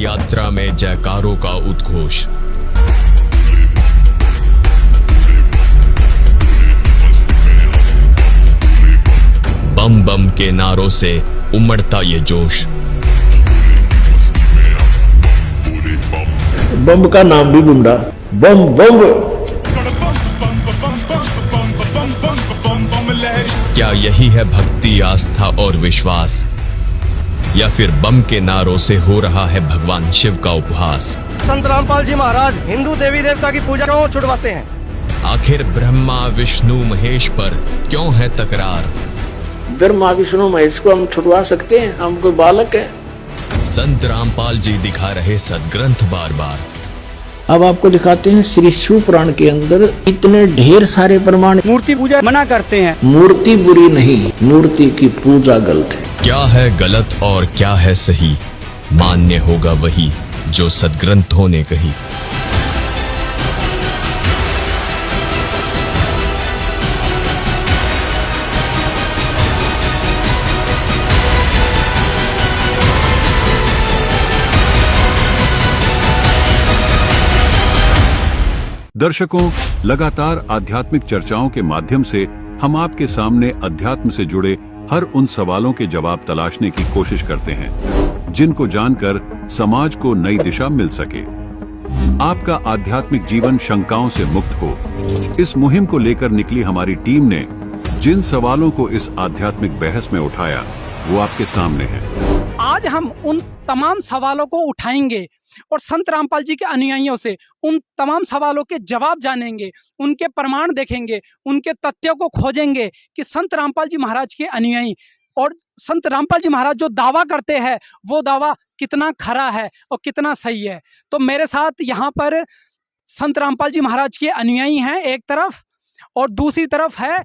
यात्रा में जयकारों का उद्घोष। बम बम के नारों से उमड़ता ये जोश। बम का नाम भी गुंडा, बम बम। क्या यही है भक्ति, आस्था और विश्वास, या फिर बम के नारों से हो रहा है भगवान शिव का उपहास? संत रामपाल जी महाराज हिंदू देवी देवता की पूजा क्यों छुड़वाते हैं? आखिर ब्रह्मा विष्णु महेश पर क्यों है तकरार? ब्रह्मा विष्णु महेश को हम छुड़वा सकते हैं? हम कोई बालक है? संत रामपाल जी दिखा रहे सदग्रंथ बार बार। अब आपको दिखाते हैं श्री शिव पुराण के अंदर इतने ढेर सारे प्रमाण। मूर्ति पूजा मना करते हैं। मूर्ति बुरी नहीं, मूर्ति की पूजा गलत है। क्या है गलत और क्या है सही, मान्य होगा वही जो सदग्रंथों ने कही। दर्शकों, लगातार आध्यात्मिक चर्चाओं के माध्यम से हम आपके सामने अध्यात्म से जुड़े हर उन सवालों के जवाब तलाशने की कोशिश करते हैं जिनको जानकर समाज को नई दिशा मिल सके, आपका आध्यात्मिक जीवन शंकाओं से मुक्त हो। इस मुहिम को लेकर निकली हमारी टीम ने जिन सवालों को इस आध्यात्मिक बहस में उठाया वो आपके सामने है। आज हम उन तमाम सवालों को उठाएंगे और संत रामपाल जी के अनुयायियों से उन तमाम सवालों के जवाब जानेंगे, उनके प्रमाण देखेंगे, उनके तथ्यों को खोजेंगे कि संत रामपाल जी महाराज के अनुयायी और संत रामपाल जी महाराज जो दावा करते हैं वो दावा कितना खरा है और कितना सही है। तो मेरे साथ यहाँ पर संत रामपाल जी महाराज के अनुयायी हैं एक तरफ, और दूसरी तरफ है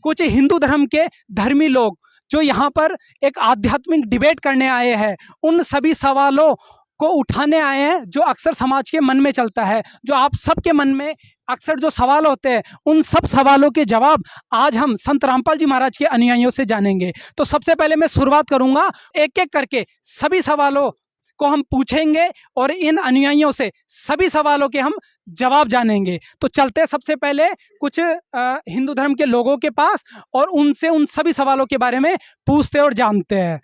कुछ हिंदू धर्म के धर्मी लोग जो यहाँ पर एक आध्यात्मिक डिबेट करने आए हैं। उन सभी सवालों को उठाने आए हैं जो अक्सर समाज के मन में चलता है, जो आप सबके मन में अक्सर जो सवाल होते हैं, उन सब सवालों के जवाब आज हम संत रामपाल जी महाराज के अनुयायियों से जानेंगे। तो सबसे पहले मैं शुरुआत करूंगा, एक एक करके सभी सवालों को हम पूछेंगे और इन अनुयायियों से सभी सवालों के हम जवाब जानेंगे। तो चलते सबसे पहले कुछ हिंदू धर्म के लोगों के पास और उनसे उन सभी सवालों के बारे में पूछते और जानते हैं।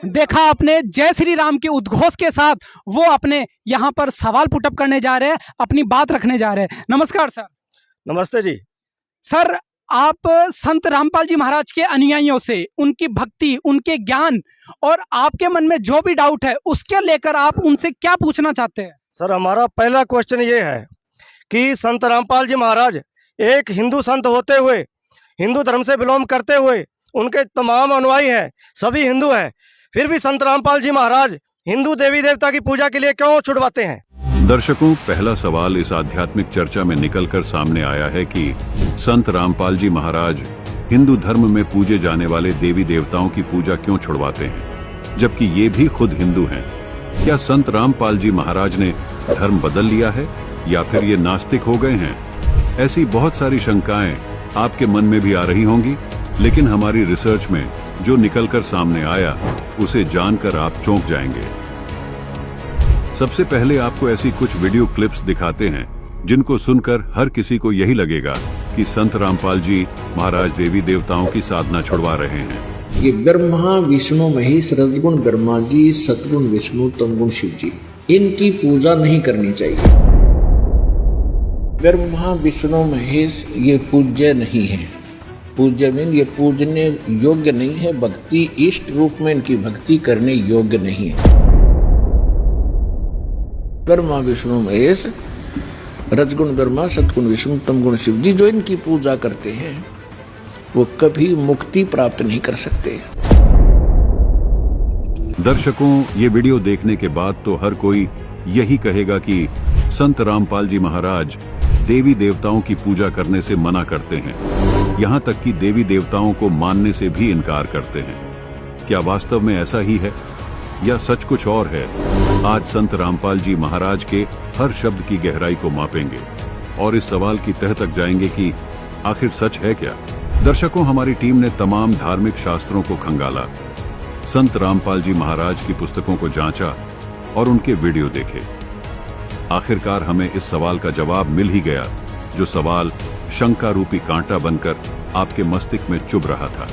देखा आपने, जय श्री राम के उद्घोष के साथ वो अपने यहाँ पर सवाल पुटअप करने जा रहे हैं, अपनी बात रखने जा रहे हैं। नमस्कार सर। नमस्ते जी। सर, आप संत रामपाल जी महाराज के अनुयायियों से उनकी भक्ति, उनके ज्ञान और आपके मन में जो भी डाउट है उसके लेकर आप उनसे क्या पूछना चाहते हैं? सर, हमारा पहला क्वेश्चन ये है कि संत रामपाल जी महाराज एक हिंदू संत होते हुए, हिंदू धर्म से बिलोंग करते हुए, उनके तमाम अनुयायी हैं, सभी हिंदू हैं, फिर भी संत रामपाल जी महाराज हिंदू देवी देवता की पूजा के लिए क्यों छुड़वाते हैं? दर्शकों, पहला सवाल इस आध्यात्मिक चर्चा में निकलकर सामने आया है कि संत रामपाल जी महाराज हिंदू धर्म में पूजे जाने वाले देवी देवताओं की पूजा क्यों छुड़वाते हैं, जबकि ये भी खुद हिंदू हैं। क्या संत रामपाल जी महाराज ने धर्म बदल लिया है या फिर ये नास्तिक हो गए हैं? ऐसी बहुत सारी शंकाएं आपके मन में भी आ रही होंगी, लेकिन हमारी रिसर्च में जो निकलकर सामने आया उसे जानकर आप चौंक जाएंगे। सबसे पहले आपको ऐसी कुछ वीडियो क्लिप्स दिखाते हैं जिनको सुनकर हर किसी को यही लगेगा कि संत रामपाल जी महाराज देवी देवताओं की साधना छुड़वा रहे हैं। ये ब्रह्मा विष्णु महेश, रजगुण ब्रह्मा जी, सतगुण विष्णु, तमगुण शिव जी, इनकी पूजा नहीं करनी चाहिए। ब्रह्मा विष्णु महेश ये पूज्य नहीं है। पूज्य मीन ये पूजने योग्य नहीं है। भक्ति इष्ट रूप में इनकी भक्ति करने योग्य नहीं है। ब्रह्मा विष्णु महेश, रजगुण ब्रह्मा, सतगुण विष्णु, तमगुण शिव जी, जो इनकी पूजा करते हैं वो कभी मुक्ति प्राप्त नहीं कर सकते। दर्शकों, ये वीडियो देखने के बाद तो हर कोई यही कहेगा कि संत रामपाल जी महाराज देवी देवताओं की पूजा करने से मना करते हैं, यहाँ तक कि देवी देवताओं को मानने से भी इनकार करते हैं। क्या वास्तव में ऐसा ही है या सच कुछ और है? आज संत रामपाल जी महाराज के हर शब्द की गहराई को मापेंगे और इस सवाल की तह तक जाएंगे कि आखिर सच है क्या। दर्शकों, हमारी टीम ने तमाम धार्मिक शास्त्रों को खंगाला, संत रामपाल जी महाराज की पुस्तकों को जांचा और उनके वीडियो देखे। आखिरकार हमें इस सवाल का जवाब मिल ही गया, जो सवाल शंका रूपी कांटा बनकर आपके मस्तिष्क में चुभ रहा था।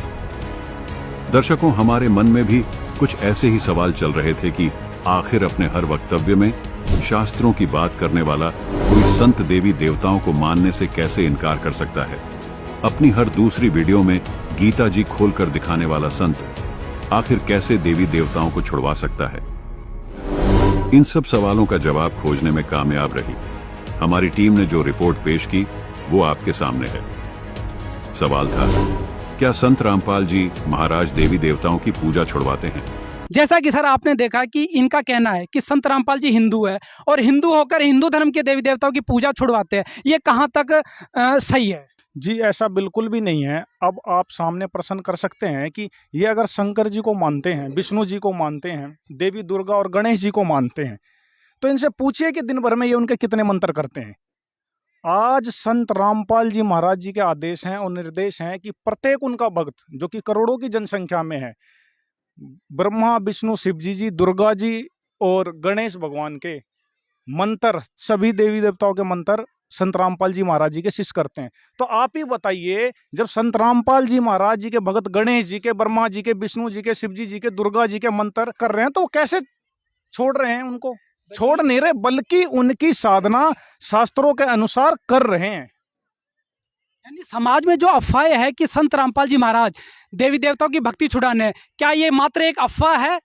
दर्शकों, हमारे मन में भी कुछ ऐसे ही सवाल चल रहे थे कि आखिर अपने हर वक्तव्य में शास्त्रों की बात करने वाला कोई संत देवी देवताओं को मानने से कैसे इनकार कर सकता है। अपनी हर दूसरी वीडियो में गीता जी खोलकर दिखाने वाला संत आखिर कैसे देवी देवताओं को छुड़वा सकता है। इन सब सवालों का जवाब खोजने में कामयाब रही हमारी टीम ने जो रिपोर्ट पेश की, वो आपके सामने है। सवाल था, क्या संत रामपाल जी महाराज देवी देवताओं की पूजा छुड़वाते हैं? जैसा कि सर आपने देखा कि इनका कहना है कि संत रामपाल जी हिंदू है और हिंदू होकर हिंदू धर्म के देवी देवताओं की पूजा छुड़वाते हैं। ये कहाँ तक सही है? जी, ऐसा बिल्कुल भी नहीं है। अब आप सामने प्रश्न कर सकते हैं कि ये अगर शंकर जी को मानते हैं, विष्णु जी को मानते हैं, देवी दुर्गा और गणेश जी को मानते हैं, तो इनसे पूछिए कि दिन भर में ये उनके कितने मंत्र करते हैं। आज संत रामपाल जी महाराज जी के आदेश हैं और निर्देश हैं कि प्रत्येक उनका भक्त, जो कि करोड़ों की जनसंख्या में है, ब्रह्मा विष्णु शिव जी, दुर्गा जी और गणेश भगवान के मंत्र, सभी देवी देवताओं के मंत्र संत रामपाल जी महाराज जी के शिष्य करते हैं। तो आप ही बताइए, जब संत रामपाल जी महाराज जी के भगत गणेश जी के, ब्रह्मा जी के, विष्णु जी के, शिव जी के, दुर्गा जी के मंत्र कर रहे हैं, तो वो कैसे छोड़ रहे हैं? उनको छोड़ नहीं रहे, बल्कि उनकी साधना शास्त्रों के अनुसार कर रहे हैं। यानी समाज में जो अफवाह है कि संत रामपाल जी महाराज देवी देवताओं की भक्ति छुड़ाने, क्या ये मात्र एक अफवाह है?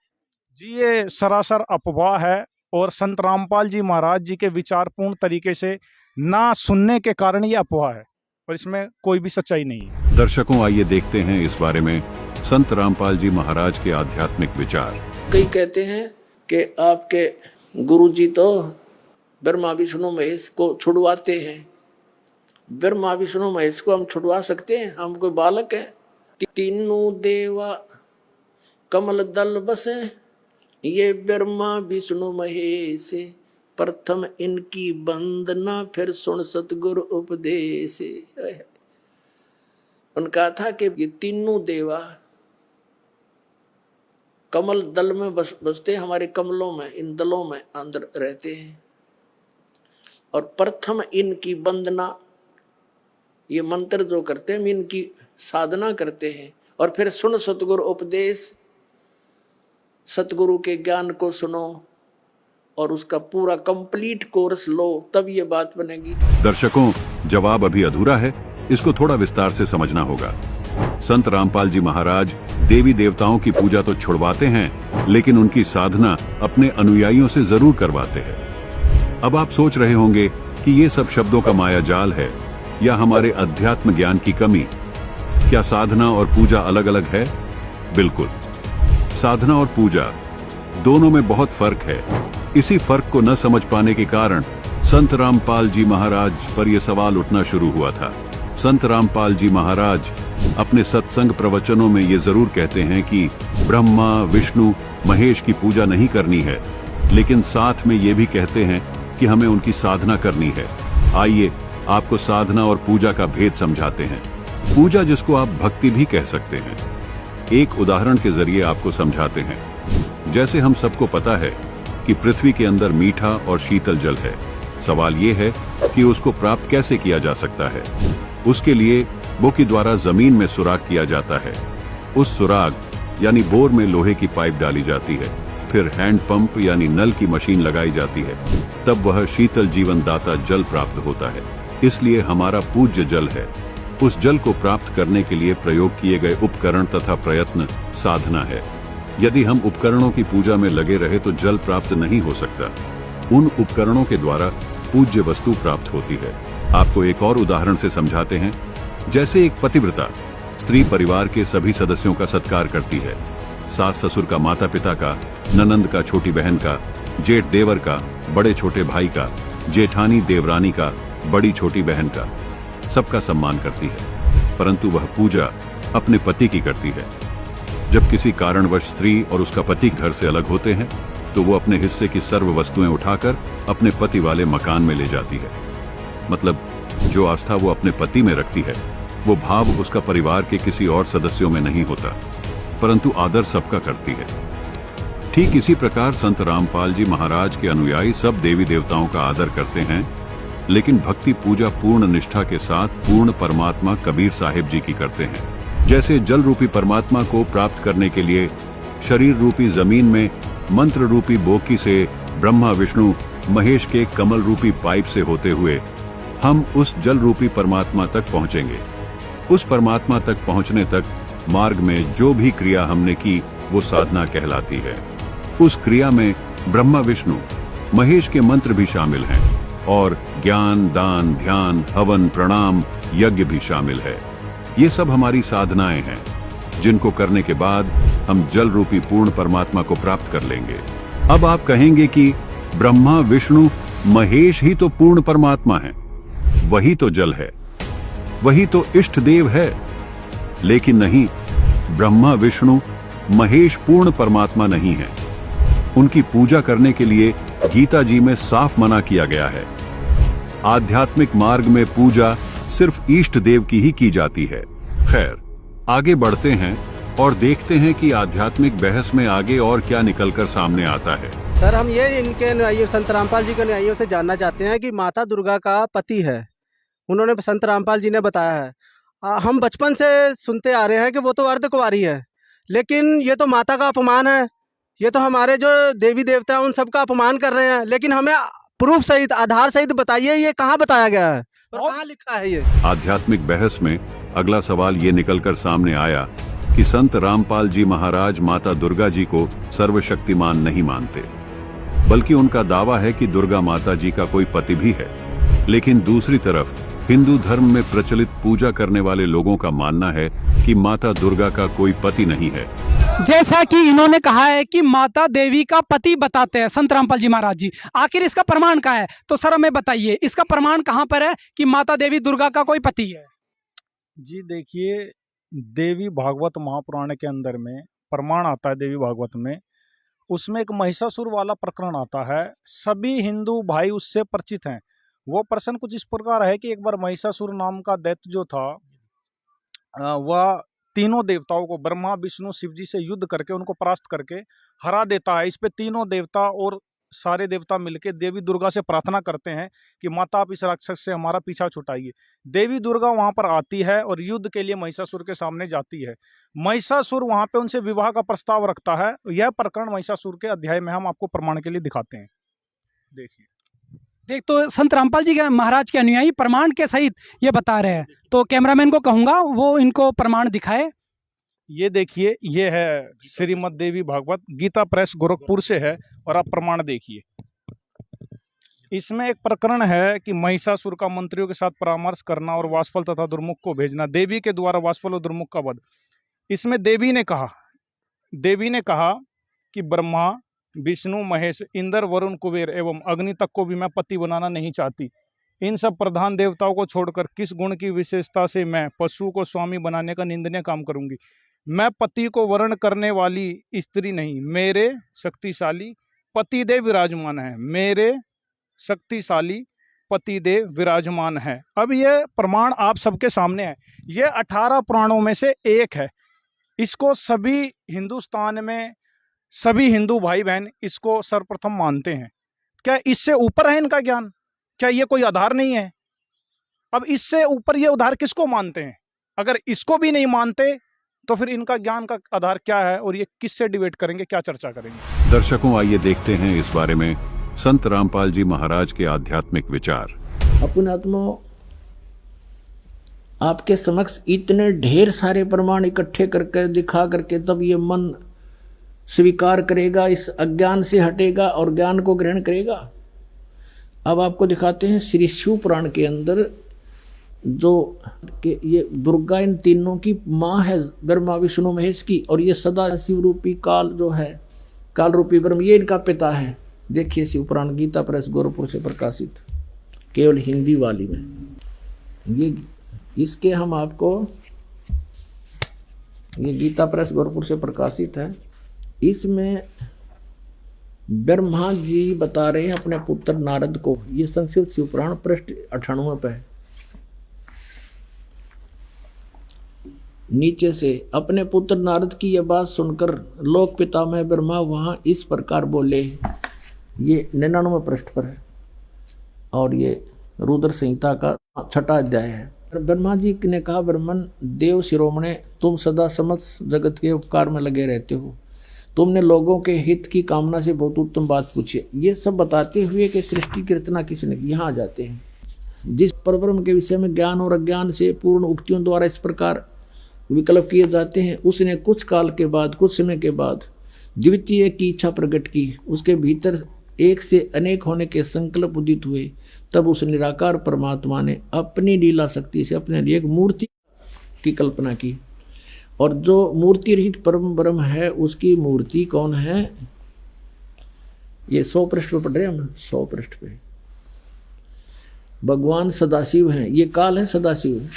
जी, ये सरासर अफवाह है और संत रामपाल जी महाराज जी के विचारपूर्ण तरीके से ना सुनने के कारण ये अफवाह है और इसमें कोई भी सच्चाई नहीं है। दर्शकों, आइए देखते हैं इस बारे में संत रामपाल जी महाराज के आध्यात्मिक विचार। कई कहते हैं कि आपके गुरु जी तो ब्रह्मा विष्णु महेश को छुड़वाते हैं। ब्रह्मा विष्णु महेश को हम छुड़वा सकते हैं? हम कोई बालक है? तीनों देवा कमल दल बसे, ये ब्रह्मा विष्णु महेश, प्रथम इनकी वंदना फिर सुन सतगुरु उपदेश। उनका था कि ये तीनों देवा कमल दल में बसते, हमारे कमलों में, इन दलों में अंदर रहते हैं, और प्रथम इनकी वंदना, ये मंत्र जो करते हैं, हम इनकी साधना करते हैं, और फिर सुन सतगुरु उपदेश, सतगुरु के ज्ञान को सुनो और उसका पूरा कंप्लीट कोर्स लो, तब ये बात बनेगी। दर्शकों, जवाब अभी अधूरा है, इसको थोड़ा विस्तार से समझना होगा। संत रामपाल जी महाराज देवी देवताओं की पूजा तो छुड़वाते हैं, लेकिन उनकी साधना अपने अनुयायियों से जरूर करवाते हैं। अब आप सोच रहे होंगे कि ये सब शब्दों का माया जाल है या हमारे अध्यात्म ज्ञान की कमी। क्या साधना और पूजा अलग अलग है? बिल्कुल। साधना और पूजा दोनों में बहुत फर्क है। इसी फर्क को न समझ पाने के कारण संत रामपाल जी महाराज पर यह सवाल उठना शुरू हुआ था। संत रामपाल जी महाराज अपने सत्संग प्रवचनों में ये जरूर कहते हैं कि ब्रह्मा विष्णु महेश की पूजा नहीं करनी है, लेकिन साथ में ये भी कहते हैं कि हमें उनकी साधना करनी है। आइए आपको साधना और पूजा का भेद समझाते हैं। पूजा, जिसको आप भक्ति भी कह सकते हैं, एक उदाहरण के जरिए आपको समझाते हैं। जैसे हम सबको पता है कि पृथ्वी के अंदर मीठा और शीतल जल है। सवाल ये है कि उसको प्राप्त कैसे किया जा सकता है। उसके लिए बो के द्वारा जमीन में सुराख किया जाता है। उस सुराख यानी बोर में लोहे की पाइप डाली जाती है, फिर हैंड पंप यानी नल की मशीन लगाई जाती है, तब वह शीतल जीवन दाता जल प्राप्त होता है। इसलिए हमारा पूज्य जल है। उस जल को प्राप्त करने के लिए प्रयोग किए गए उपकरण तथा प्रयत्न साधना है। यदि हम उपकरणों की पूजा में लगे रहे तो जल प्राप्त नहीं हो सकता। उन उपकरणों के द्वारा पूज्य वस्तु प्राप्त होती है। आपको एक और उदाहरण से समझाते हैं। जैसे एक पतिव्रता स्त्री परिवार के सभी सदस्यों का सत्कार करती है, सास ससुर का, माता पिता का, ननंद का, छोटी बहन का, जेठ देवर का, बड़े छोटे भाई का, जेठानी देवरानी का, बड़ी छोटी बहन का, सबका सम्मान करती है, परंतु वह पूजा अपने पति की करती है। जब किसी कारणवश स्त्री और उसका पति घर से अलग होते हैं तो वो अपने हिस्से की सर्व वस्तुएं उठाकर अपने पति वाले मकान में ले जाती है। मतलब जो आस्था वो अपने पति में रखती है, वो भाव उसका परिवार के किसी और सदस्यों में नहीं होता। परंतु आदर सबका करती है। ठीक इसी प्रकार संत रामपाल जी महाराज के अनुयायी सब देवी देवताओं का आदर करते हैं, लेकिन भक्ति पूजा पूर्ण निष्ठा के साथ पूर्ण परमात्मा कबीर साहिब जी की करते हैं। जैसे जल रूपी परमात्मा को प्राप्त करने के लिए शरीर रूपी जमीन में मंत्र रूपी बोकी से ब्रह्मा विष्णु महेश के कमल रूपी पाइप से होते हुए हम उस जल रूपी परमात्मा तक पहुंचेंगे। उस परमात्मा तक पहुंचने तक मार्ग में जो भी क्रिया हमने की वो साधना कहलाती है। उस क्रिया में ब्रह्मा विष्णु महेश के मंत्र भी शामिल हैं और ज्ञान दान ध्यान हवन प्रणाम यज्ञ भी शामिल है। ये सब हमारी साधनाएं हैं जिनको करने के बाद हम जल रूपी पूर्ण परमात्मा को प्राप्त कर लेंगे। अब आप कहेंगे कि ब्रह्मा विष्णु महेश ही तो पूर्ण परमात्मा है, वही तो जल है, वही तो इष्ट देव है। लेकिन नहीं, ब्रह्मा विष्णु महेश पूर्ण परमात्मा नहीं है। उनकी पूजा करने के लिए गीता जी में साफ मना किया गया है। आध्यात्मिक मार्ग में पूजा सिर्फ इष्ट देव की ही की जाती है। खैर, आगे बढ़ते हैं और देखते हैं कि आध्यात्मिक बहस में आगे और क्या निकलकर सामने आता है। सर, हम ये इनके अनुयायियों संत रामपाल जी के अनुयायियों से जानना चाहते हैं कि माता दुर्गा का पति है, उन्होंने संत रामपाल जी ने बताया है। हम बचपन से सुनते आ रहे हैं कि वो तो अर्धकुंवारी है, लेकिन ये तो माता का अपमान है, ये तो हमारे जो देवी देवता हैं उन सबका अपमान कर रहे हैं। लेकिन हमें प्रूफ सहित आधार सहित बताइए, ये कहाँ बताया गया है और कहाँ लिखा है ये। आध्यात्मिक बहस में अगला सवाल ये निकलकर सामने आया कि संत रामपाल जी महाराज माता दुर्गा जी को सर्वशक्तिमान नहीं मानते, बल्कि उनका दावा है कि दुर्गा माता जी का कोई पति भी है। लेकिन दूसरी तरफ हिंदू धर्म में प्रचलित पूजा करने वाले लोगों का मानना है कि माता दुर्गा का कोई पति नहीं है। जैसा कि इन्होंने कहा है कि माता देवी का पति बताते हैं संत रामपाल जी महाराज जी, आखिर इसका प्रमाण क्या है? तो सर हमें बताइए, इसका प्रमाण कहाँ पर है कि माता देवी दुर्गा का कोई पति है? जी देखिए, देवी भागवत महापुराण के अंदर में प्रमाण आता है, देवी भागवत में उसमें एक महिषासुर वाला प्रकरण आता है। सभी हिंदू भाई उससे परिचित हैं। वो प्रश्न कुछ इस प्रकार है कि एक बार महिषासुर नाम का दैत्य जो था वह तीनों देवताओं को ब्रह्मा विष्णु शिव जी से युद्ध करके उनको परास्त करके हरा देता है। इस पे तीनों देवता और सारे देवता मिलके देवी दुर्गा से प्रार्थना करते हैं कि माता आप इस राक्षस से हमारा पीछा छुटाइए। देवी दुर्गा वहां पर आती है और युद्ध के लिए महिषासुर के सामने जाती है। महिषासुर वहां पे उनसे विवाह का प्रस्ताव रखता है। यह प्रकरण महिषासुर के अध्याय में हम आपको प्रमाण के लिए दिखाते हैं। देखिए, देख तो संत रामपाल जी के महाराज के अनुयायी प्रमाण के सहित ये बता रहे हैं, तो कैमरामैन को कहूंगा वो इनको प्रमाण दिखाए। ये देखिए, ये है श्रीमद देवी भागवत, गीता प्रेस गोरखपुर से है और आप प्रमाण देखिए। इसमें एक प्रकरण है कि महिषासुर का मंत्रियों के साथ परामर्श करना और वासफल तथा दुर्मुख को भेजना, देवी के द्वारा वासफल और दुर्मुख का वध। इसमें देवी ने कहा कि ब्रह्मा विष्णु महेश इंद्र वरुण कुबेर एवं अग्नि तक को भी मैं पति बनाना नहीं चाहती। इन सब प्रधान देवताओं को छोड़कर किस गुण की विशेषता से मैं पशु को स्वामी बनाने का निंदनीय काम करूंगी। मैं पति को वर्ण करने वाली स्त्री नहीं, मेरे शक्तिशाली पतिदेव विराजमान है, मेरे शक्तिशाली पतिदेव विराजमान है। अब ये प्रमाण आप सबके सामने है। ये 18 पुराणों में से एक है। इसको सभी हिंदुस्तान में सभी हिंदू भाई बहन इसको सर्वप्रथम मानते हैं। क्या इससे ऊपर है इनका ज्ञान? क्या ये कोई आधार नहीं है? अब इससे ऊपर ये आधार किसको मानते हैं? अगर इसको भी नहीं मानते तो फिर इनका ज्ञान का आधार क्या है और ये किससे डिबेट करेंगे, क्या चर्चा करेंगे? दर्शकों, आइए देखते हैं इस बारे में संत रामपाल जी महाराज के आध्यात्मिक विचार। अपने आत्मा आपके समक्ष इतने ढेर सारे प्रमाण इकट्ठे करके दिखा करके तब ये मन स्वीकार करेगा, इस अज्ञान से हटेगा और ज्ञान को ग्रहण करेगा। अब आपको दिखाते हैं श्री शिव पुराण के अंदर जो कि ये दुर्गा इन तीनों की माँ है, ब्रह्मा विष्णु महेश की, और ये सदा शिव रूपी काल जो है, काल रूपी ब्रह्म, ये इनका पिता है। देखिए शिव पुराण गीता प्रेस गोरखपुर से प्रकाशित, केवल हिंदी वाली में। ये इसके हम आपको, ये गीता प्रेस गोरखपुर से प्रकाशित है। इसमें ब्रह्मा जी बता रहे हैं अपने पुत्र नारद को। ये संस्कृत शिव पुराण पृष्ठ 98 पे है। नीचे से अपने पुत्र नारद की यह बात सुनकर लोक पितामह ब्रह्मा वहां इस प्रकार बोले। ये 99वें पृष्ठ पर है और ये रुद्र संहिता का 6वां अध्याय है। ब्रह्मा जी ने कहा, ब्रह्मन देव शिरोमणे, तुम सदा समस्त जगत के उपकार में लगे रहते हो, तुमने लोगों के हित की कामना से बहुत उत्तम बात पूछी। ये सब बताते हुए कि सृष्टि की रचना किसने की, यहाँ आ जाते हैं। जिस परब्रह्म के विषय में ज्ञान और अज्ञान से पूर्ण उक्तियों द्वारा इस प्रकार विकल्प किए जाते हैं, उसने कुछ काल के बाद, कुछ समय के बाद द्वितीय की इच्छा प्रकट की। उसके भीतर एक से अनेक होने के संकल्प उदित हुए। तब उस निराकार परमात्मा ने अपनी लीला शक्ति से अपने लिए एक मूर्ति की कल्पना की। और जो मूर्ति रहित परम ब्रह्म है, उसकी मूर्ति कौन है? ये 100 पृष्ठ पे पढ़ रहे हम, 100 पृष्ठ पे भगवान सदाशिव हैं। ये काल है सदाशिव।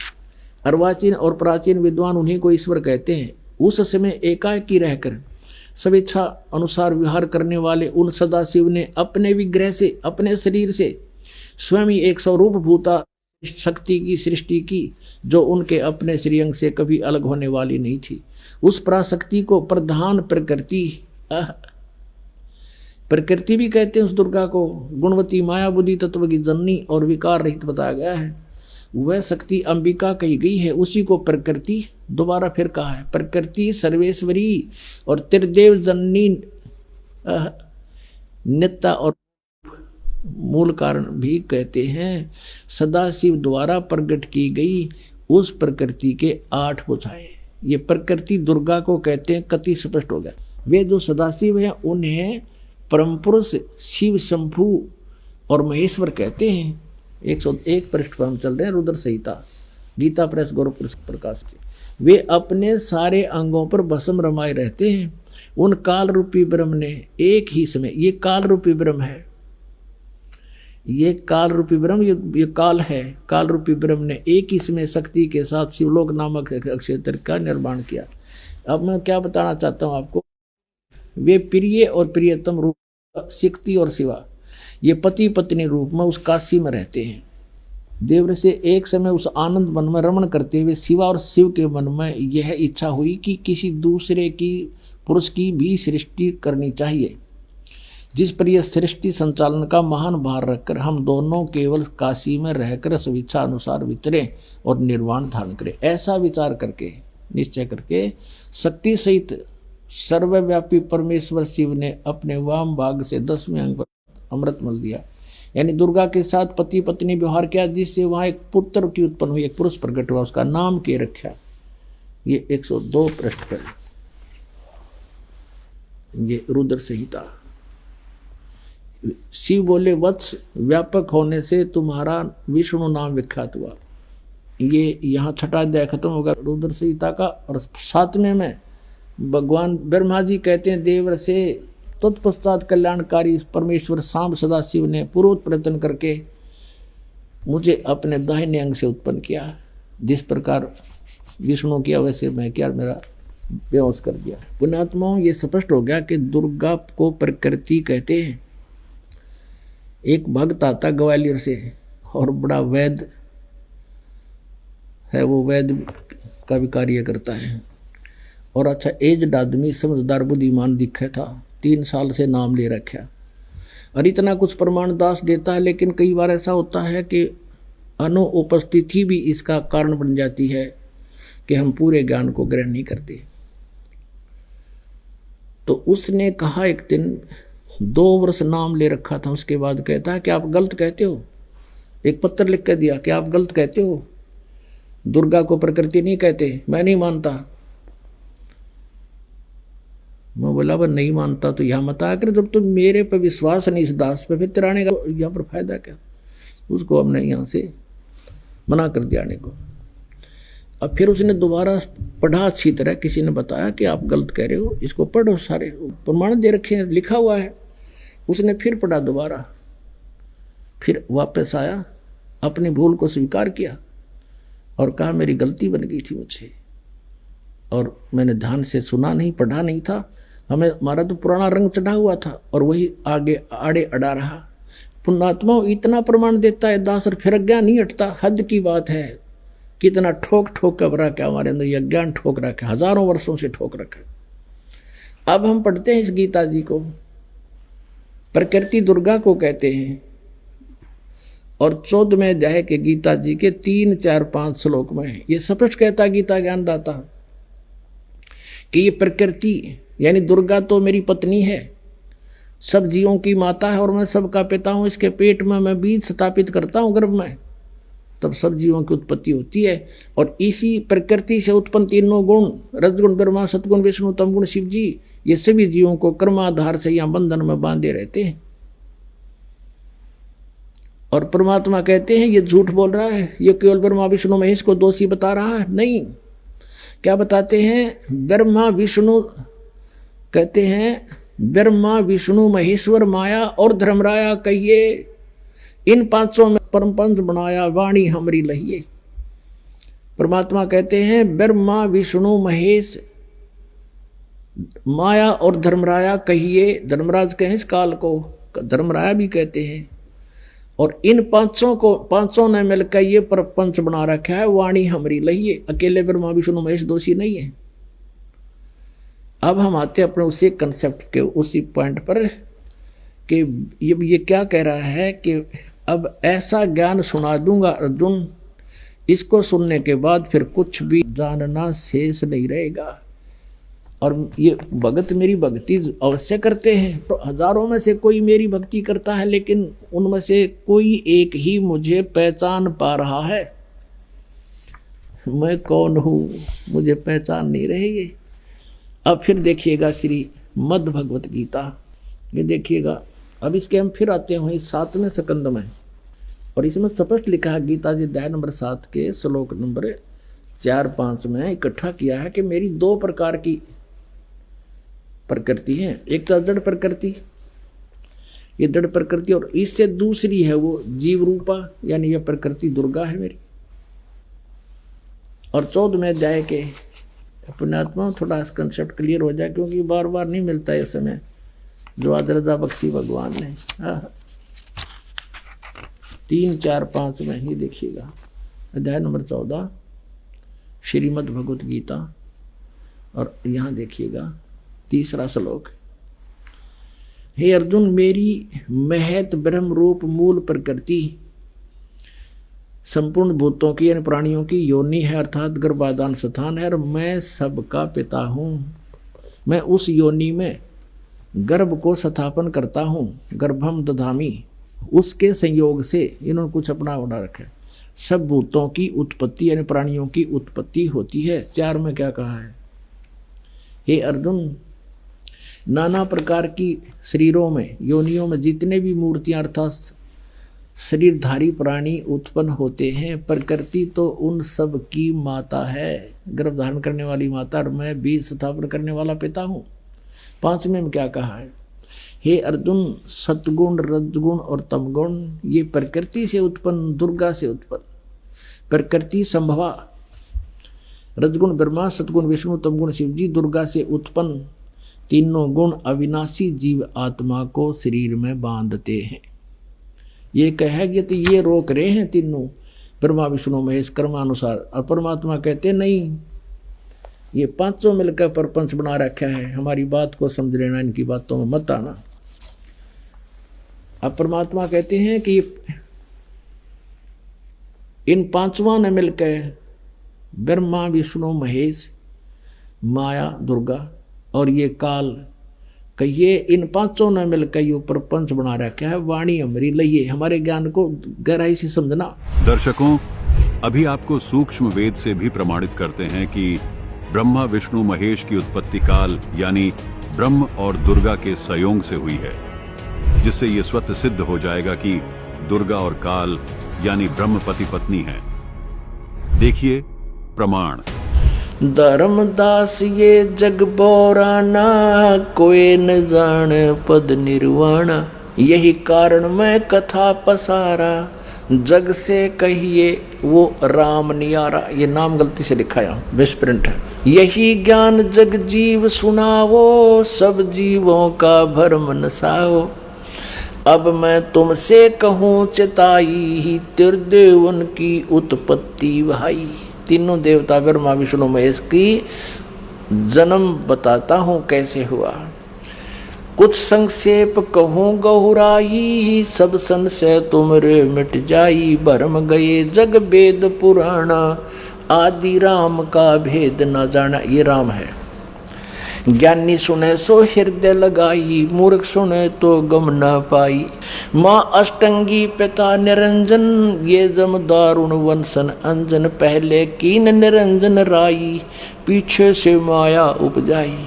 अर्वाचीन और प्राचीन विद्वान उन्हीं को ईश्वर कहते हैं। उस समय एकाएकी रहकर सब इच्छा अनुसार विहार करने वाले उन सदाशिव ने अपने विग्रह से, अपने शरीर से स्वयं ही एक स्वरूप भूता शक्ति की सृष्टि की, जो उनके अपने श्रीअंग से कभी अलग होने वाली नहीं थी। उस पराशक्ति को प्रधान प्रकृति भी कहते हैं। उस दुर्गा को गुणवती माया बुद्धि तत्व की जननी और विकार रहित बताया गया है। वह शक्ति अंबिका कही गई है, उसी को प्रकृति दोबारा फिर कहा है। प्रकृति सर्वेश्वरी और त्रिदेव जननी नित्या और मूल कारण भी कहते हैं। सदाशिव द्वारा प्रकट की गई उस प्रकृति के 8 भुजाएं, ये प्रकृति दुर्गा को कहते हैं। कति स्पष्ट हो गया। वे जो सदाशिव हैं उन्हें परम पुरुष शिव, शंभु और महेश्वर कहते हैं। 101 पृष्ठ पर हम चल रहे हैं, रुद्र संहिता, गीता प्रेस, गौरव प्रकाश से। वे अपने सारे अंगों पर भस्म रमाए रहते हैं। उन काल रूपी ब्रह्म ने एक ही समय, ये काल रूपी ब्रह्म है, ये काल रूपी ब्रह्म, ये काल है। काल रूपी ब्रह्म ने एक ही समय शक्ति के साथ शिवलोक नामक क्षेत्र का निर्माण किया। अब मैं क्या बताना चाहता हूं आपको, वे प्रिय और प्रियतम रूप शक्ति और शिवा, ये पति पत्नी रूप में उस काशी में रहते हैं। देव से एक समय उस आनंद मन में रमण करते हुए शिवा और शिव के मन में यह इच्छा हुई कि किसी दूसरे की पुरुष की भी सृष्टि करनी चाहिए, जिस पर यह सृष्टि संचालन का महान भार रखकर हम दोनों केवल काशी में रहकर स्वेच्छा अनुसार विचरें और निर्वाण धारण करें। ऐसा विचार करके, निश्चय करके, शक्ति सहित सर्वव्यापी परमेश्वर शिव ने अपने वाम भाग से 10वें अंग पर अमृत मल दिया, यानी दुर्गा के साथ पति पत्नी व्यवहार किया, जिससे वहां एक पुत्र की उत्पन्न हुई, एक पुरुष प्रकट हुआ, उसका नाम के रखा। ये 102 पृष्ठ पर ये रुद्र संहिता। शिव बोले, वत्स, व्यापक होने से तुम्हारा विष्णु नाम विख्यात हुआ। ये यहाँ 6वां अध्याय खत्म होगा रुद्र संहिता का। और 7वें में भगवान ब्रह्मा जी कहते हैं देवर से, तत्पश्चात कल्याणकारी परमेश्वर सांब सदाशिव ने पूर्वोत्तर प्रयत्न करके मुझे अपने दाहिने अंग से उत्पन्न किया। जिस प्रकार विष्णु किया वैसे मैं किया, मेरा बेहोश कर दिया। पुण्यात्माओं, ये स्पष्ट हो गया कि दुर्गा को प्रकृति कहते हैं। एक भक्त आता ग्वालियर से और बड़ा वैद्य है, वो वैद्य का भी कार्य करता है और अच्छा एज्ड आदमी, समझदार बुद्धिमान दिखे था। 3 साल से नाम ले रखा और इतना कुछ प्रमाण दास देता है। लेकिन कई बार ऐसा होता है कि अनुपस्थिति भी इसका कारण बन जाती है कि हम पूरे ज्ञान को ग्रहण नहीं करते। तो उसने कहा एक दिन 2 वर्ष नाम ले रखा था, उसके बाद कहता है कि आप गलत कहते हो। एक पत्र लिख कर दिया कि आप गलत कहते हो, दुर्गा को प्रकृति नहीं कहते, मैं नहीं मानता। मैं बोला वह नहीं मानता तो यहाँ मत आकर, जब तुम मेरे पर विश्वास नहीं इस दास पे, फिर तिराने का यहाँ पर फायदा क्या। उसको हमने यहाँ से मना कर दिया आने को। अब फिर उसने दोबारा पढ़ा अच्छी तरह, किसी ने बताया कि आप गलत कह रहे हो, इसको पढ़ो, सारे प्रमाण दे रखे हैं, लिखा हुआ है। उसने फिर पढ़ा दोबारा, फिर वापस आया, अपनी भूल को स्वीकार किया और कहा मेरी गलती बन गई थी मुझसे और मैंने ध्यान से सुना नहीं, पढ़ा नहीं था। हमारा तो पुराना रंग चढ़ा हुआ था और वही आगे आड़े अड़ा रहा। पुण्यात्मा इतना प्रमाण देता है दास और फिर अज्ञान नहीं हटता, हद की बात है। कितना ठोक ठोक कर रखा है हमारे अंदर, यह ज्ञान ठोक रखा है, हजारों वर्षों से ठोक रखा है। अब हम पढ़ते हैं इस गीता जी को, प्रकृति दुर्गा को कहते हैं, और 14वें अध्याय के गीता जी के 3, 4, 5 श्लोक में ये स्पष्ट कहता गीता ज्ञान दाता कि ये प्रकृति यानी दुर्गा तो मेरी पत्नी है, सब जीवों की माता है और मैं सबका पिता हूँ। इसके पेट में मैं बीज स्थापित करता हूँ गर्भ में, तब सब जीवों की उत्पत्ति होती है। और इसी प्रकृति से उत्पन्न तीनों गुण, रजगुण ब्रह्मा, सतगुण विष्णु, तमगुण शिव जी, ये सभी जीवों को कर्माधार से यहाँ बंधन में बांधे रहते हैं। और परमात्मा कहते हैं ये झूठ बोल रहा है, ये केवल ब्रह्मा विष्णु महेश को दोषी बता रहा है। नहीं, क्या बताते हैं? ब्रह्मा विष्णु कहते हैं, ब्रह्मा विष्णु महेश्वर माया और धर्मराया कहिए, इन पांचों में परम पंच बनाया, वाणी हमरी लहिए। परमात्मा कहते हैं ब्रह्मा विष्णु महेश माया और धर्मराया कहिए, धर्मराज कहें इस काल को, धर्मराया भी कहते हैं। और इन पांचों ने मिलकर ये प्रपंच बना रखा है, वाणी हमरी लहिए। अकेले ब्रह्मा विष्णु महेश दोषी नहीं है। अब हम आते अपने उसी कंसेप्ट के उसी पॉइंट पर कि ये क्या कह रहा है कि अब ऐसा ज्ञान सुना दूंगा अर्जुन, इसको सुनने के बाद फिर कुछ भी जानना शेष नहीं रहेगा। और ये भगत मेरी भक्ति अवश्य करते हैं, तो हजारों में से कोई मेरी भक्ति करता है, लेकिन उनमें से कोई एक ही मुझे पहचान पा रहा है। मैं कौन हूँ मुझे पहचान नहीं रही है। अब फिर देखिएगा श्री मद् भगवत गीता, ये देखिएगा। अब इसके हम फिर आते हैं 7वें स्कंद में, और इसमें स्पष्ट लिखा है गीता जी अध्याय नंबर 7 के श्लोक नंबर 4, 5 में इकट्ठा किया है कि मेरी 2 प्रकार की प्रकृति है। एक तो जड़ प्रकृति, ये जड़ प्रकृति, और इससे दूसरी है वो जीव रूपा, यानी ये प्रकृति दुर्गा है मेरी। और 14वें अध्याय के अपने आत्मा में थोड़ा कंसेप्ट क्लियर हो जाए, क्योंकि बार बार नहीं मिलता है समय जो आदरदा बख्शी भगवान ने। 3, 4, 5 में ही देखिएगा अध्याय नंबर 14 श्रीमद् भगवत गीता, और यहाँ देखिएगा 3रा श्लोक। हे अर्जुन, मेरी महत ब्रह्म रूप मूल प्रकृति संपूर्ण भूतों की यानी प्राणियों की योनि है, अर्थात गर्भाधान स्थान है, और मैं सबका पिता हूँ। मैं उस योनि में गर्भ को स्थापन करता हूँ, गर्भम दधामी, उसके संयोग से इन्होंने कुछ अपना बना रखा है। सब भूतों की उत्पत्ति यानी प्राणियों की उत्पत्ति होती है। 4 में क्या कहा है? हे अर्जुन, नाना प्रकार की शरीरों में योनियों में जितने भी मूर्तियां अर्थात शरीरधारी प्राणी उत्पन्न होते हैं, प्रकृति तो उन सब की माता है, गर्भ धारण करने वाली माता, और मैं बीज स्थापन करने वाला पिता हूँ। 5वें में क्या कहा है? हे अर्जुन, सतगुण रजगुण और तमगुण ये प्रकृति से उत्पन्न, दुर्गा से उत्पन्न प्रकृति संभवा, रजगुण ब्रह्मा, सतगुण विष्णु, तमगुण शिव जी, दुर्गा से उत्पन्न तीनों गुण अविनाशी जीव आत्मा को शरीर में बांधते हैं। ये कहेगी तो ये रोक रहे हैं तीनों, ब्रह्मा विष्णु महेश कर्मानुसार, और परमात्मा कहते नहीं, ये पांचों मिलकर प्रपंच बना रखा है। हमारी बात को समझ लेना, इनकी बातों में मत आना। अब परमात्मा कहते हैं कि इन पांचों ने मिलकर ब्रह्मा विष्णु महेश माया दुर्गा और ये काल कहिए, इन पांचों ने मिलकर ये प्रपंच बना रखा है। वाणी हमारी लइए, हमारे ज्ञान को गहराई से समझना। दर्शकों, अभी आपको सूक्ष्म वेद से भी प्रमाणित करते हैं कि ब्रह्मा विष्णु महेश की उत्पत्ति काल यानी ब्रह्म और दुर्गा के संयोग से हुई है, जिससे ये स्वतः सिद्ध हो जाएगा कि दुर्गा और काल यानी ब्रह्म पति पत्नी है। देखिए प्रमाण। धर्मदास ये जग बोराना, कोई न जान पद निर्वाणा, यही कारण मैं कथा पसारा, जग से कहिए वो राम नियारा। ये नाम गलती से लिखा है, मिसप्रिंट है। यही ज्ञान जग जीव सुनावो, सब जीवों का भरम नसाओ। अब मैं तुमसे कहूँ चिताई, ही त्रिदेवन की उत्पत्ति भाई। तीनों देवता ब्रह्मा विष्णु महेश की जन्म बताता हूँ कैसे हुआ। कुछ संक्षेप कहूँ गहुराई, सब संशय तुमरे मिट जाई। भरम गए जग वेद पुराण, आदि राम का भेद न जाना। ये राम है। ज्ञानी सुने सो हृदय लगाई, मूर्ख सुने तो गम न पाई। माँ अष्टंगी पिता निरंजन, ये जम दारुण वंशन अंजन। पहले कीन निरंजन राई, पीछे से माया उपजाई।